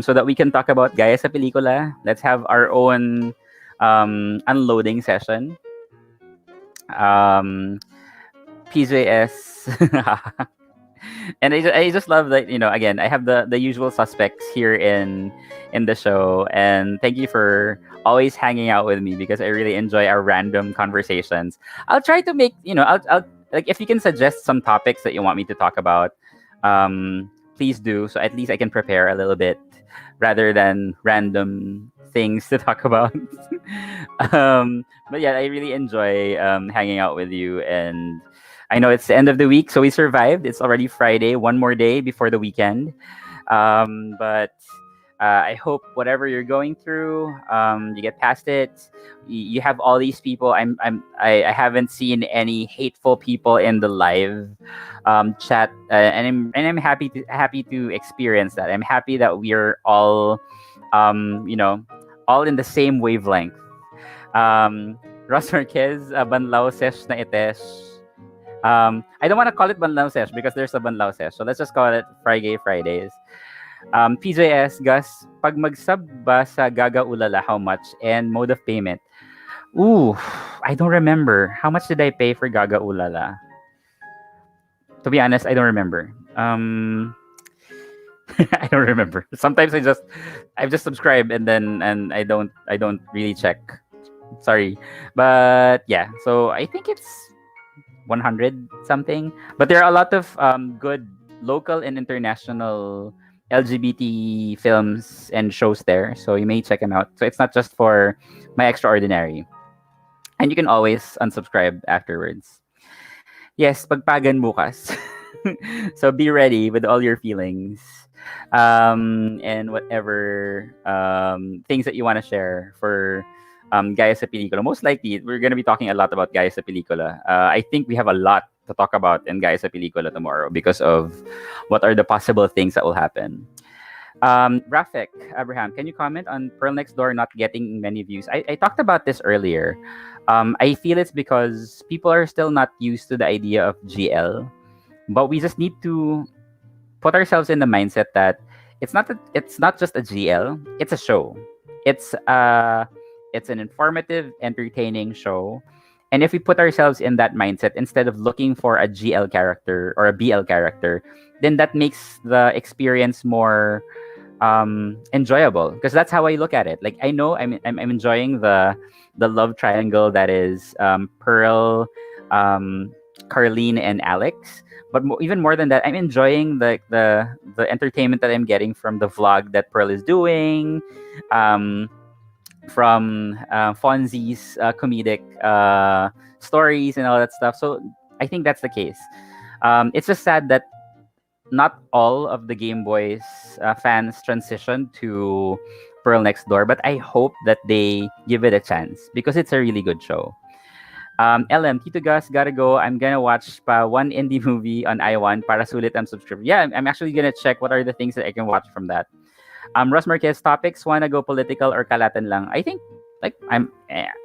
so that we can talk about Gaya sa Pelikula. Let's have our own unloading session. PJS. And I just love that, again, I have the usual suspects here in the show, and thank you for always hanging out with me, because I really enjoy our random conversations. I'll try to make, I'll like, if you can suggest some topics that you want me to talk about, please do, so at least I can prepare a little bit. rather than random things to talk about. But yeah, I really enjoy hanging out with you. And I know it's the end of the week, so we survived. It's already Friday, one more day before the weekend. But I hope whatever you're going through, you get past it. You have all these people. I haven't seen any hateful people in the live chat, and I'm happy to experience that. I'm happy that we're all, you know, all in the same wavelength. Um, Ross Marquez, Banlao Sesh na ites. I don't want to call it Banlao Sesh because there's a Banlao Sesh. So let's just call it Friday Fridays. PJS, Gus, pag mag-sub ba sa Gaga Ulala, how much? And mode of payment? Ooh, I don't remember. How much did I pay for Gaga Ulala? To be honest, I don't remember. I don't remember. Sometimes I just subscribe and I don't really check. Sorry. But yeah, so I think it's 100 something. But there are a lot of good local and international LGBT films and shows there, so you may check them out. So it's not just for My Extraordinary, and you can always unsubscribe afterwards. Yes, pagpagan bukas. So be ready with all your feelings, and whatever things that you want to share for Gaya sa Pelikula. Most likely, we're going to be talking a lot about Gaya sa Pelikula. I think we have a lot to talk about in Gaya sa Pelikula tomorrow because of what are the possible things that will happen. Rafik, Abraham, can you comment on Pearl Next Door not getting many views? I talked about this earlier. I feel it's because people are still not used to the idea of GL, but we just need to put ourselves in the mindset that it's not just a GL, it's a show. It's an informative, entertaining show. And if we put ourselves in that mindset instead of looking for a GL character or a BL character, then that makes the experience more enjoyable, because that's how I look at it. Like, I know I'm enjoying the love triangle that is Pearl, Carlene, and Alex. But even more than that, I'm enjoying the entertainment that I'm getting from the vlog that Pearl is doing, from Fonzie's comedic stories and all that stuff. So I think that's the case. It's just sad that not all of the Game Boys fans transitioned to Pearl Next Door, but I hope that they give it a chance because it's a really good show. LM, Tito Gus, gotta go. I'm gonna watch pa one indie movie on iWan para sulit ang subscription. Yeah, I'm actually gonna check what are the things that I can watch from that. Ross Marquez, topics, wanna go political or kalatan lang? I think like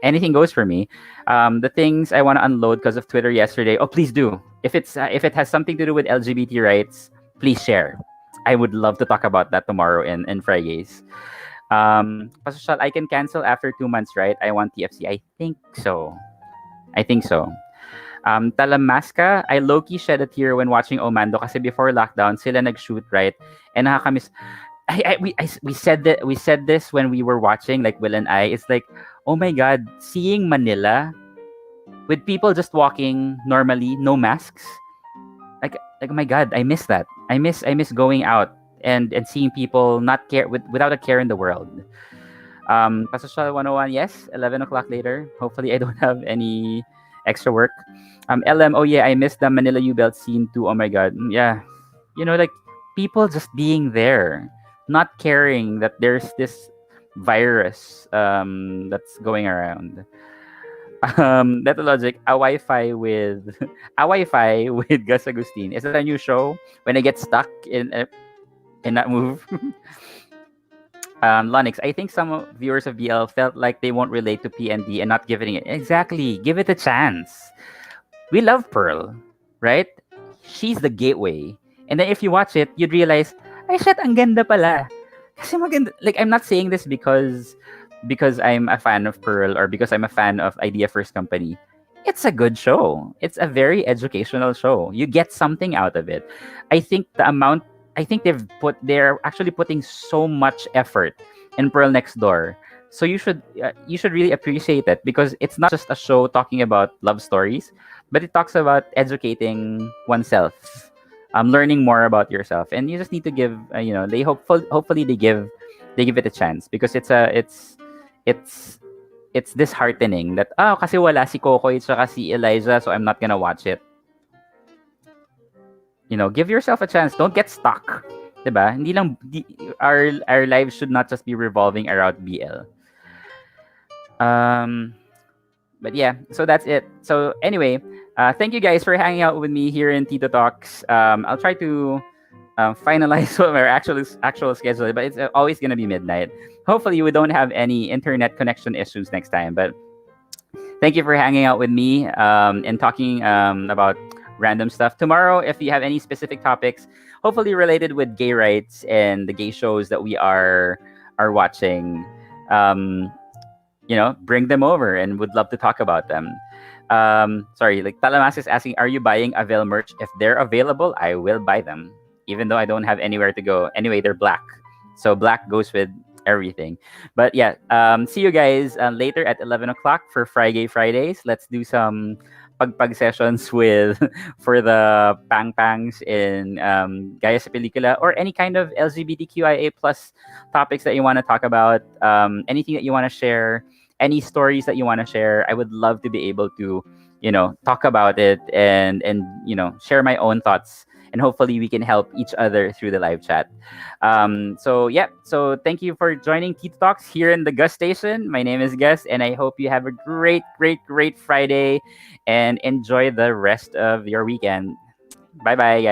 anything goes for me. The things I want to unload because of Twitter yesterday. Oh, please do. If it has something to do with LGBT rights, please share. I would love to talk about that tomorrow in Fridays. Pasosyal, I can cancel after 2 months, right? I want TFC. I think so. Talamasca, I low-key shed a tear when watching Omando kasi before lockdown, sila nag-shoot, right? And nakakamiss. We said this when we were watching, like Will and I. It's like, oh my God, seeing Manila with people just walking normally, no masks. Like oh my God, I miss that. I miss going out and seeing people not care without a care in the world. Pasosyal 101, yes, 11 o'clock later. Hopefully, I don't have any extra work. LM, oh yeah, I missed the Manila U-Belt scene too. Oh my God, yeah. Like people just being there, not caring that there's this virus that's going around. That's logic. A Wi-Fi with a Wi-Fi with Gus Agustin. Is that a new show? When I get stuck in that move. Lonix, I think some viewers of BL felt like they won't relate to PND and not giving it. Exactly. Give it a chance. We love Pearl, right? She's the gateway. And then if you watch it, you'd realize, ay shit, ang ganda pala. Kasi maganda. Like, I'm not saying this because I'm a fan of Pearl or because I'm a fan of Idea First Company. It's a good show. It's a very educational show. You get something out of it. I think they're actually putting so much effort in Pearl Next Door. So you should really appreciate it because it's not just a show talking about love stories, but it talks about educating oneself learning more about yourself, and you just need to give they hopefully they give it a chance, because it's it's disheartening that kasi wala si Kokoy at si Eliza, so I'm not gonna watch it. Give yourself a chance. Don't get stuck. 'Di ba? Hindi lang our lives should not just be revolving around BL. Um but yeah, so that's it. So anyway, thank you guys for hanging out with me here in Tito Talks. I'll try to finalize our actual schedule, but it's always gonna be midnight. Hopefully, we don't have any internet connection issues next time. But thank you for hanging out with me and talking about random stuff. Tomorrow, if you have any specific topics, hopefully related with gay rights and the gay shows that we are watching, bring them over, and would love to talk about them. Sorry, like Talamas is asking, are you buying Avail merch? If they're available, I will buy them, even though I don't have anywhere to go. Anyway, they're black, so black goes with everything. But yeah, see you guys later at 11 o'clock for Friday Fridays. Let's do some pagpag sessions with for the pang pangs in Gaya sa Pelikula, or any kind of LGBTQIA plus topics that you want to talk about, anything that you want to share, any stories that you want to share. I would love to be able to talk about it, and share my own thoughts, and hopefully we can help each other through the live chat. So thank you for joining Tito Talks here in the Gus Station. My name is Gus, and I hope you have a great Friday, and enjoy the rest of your weekend. Bye bye, guys.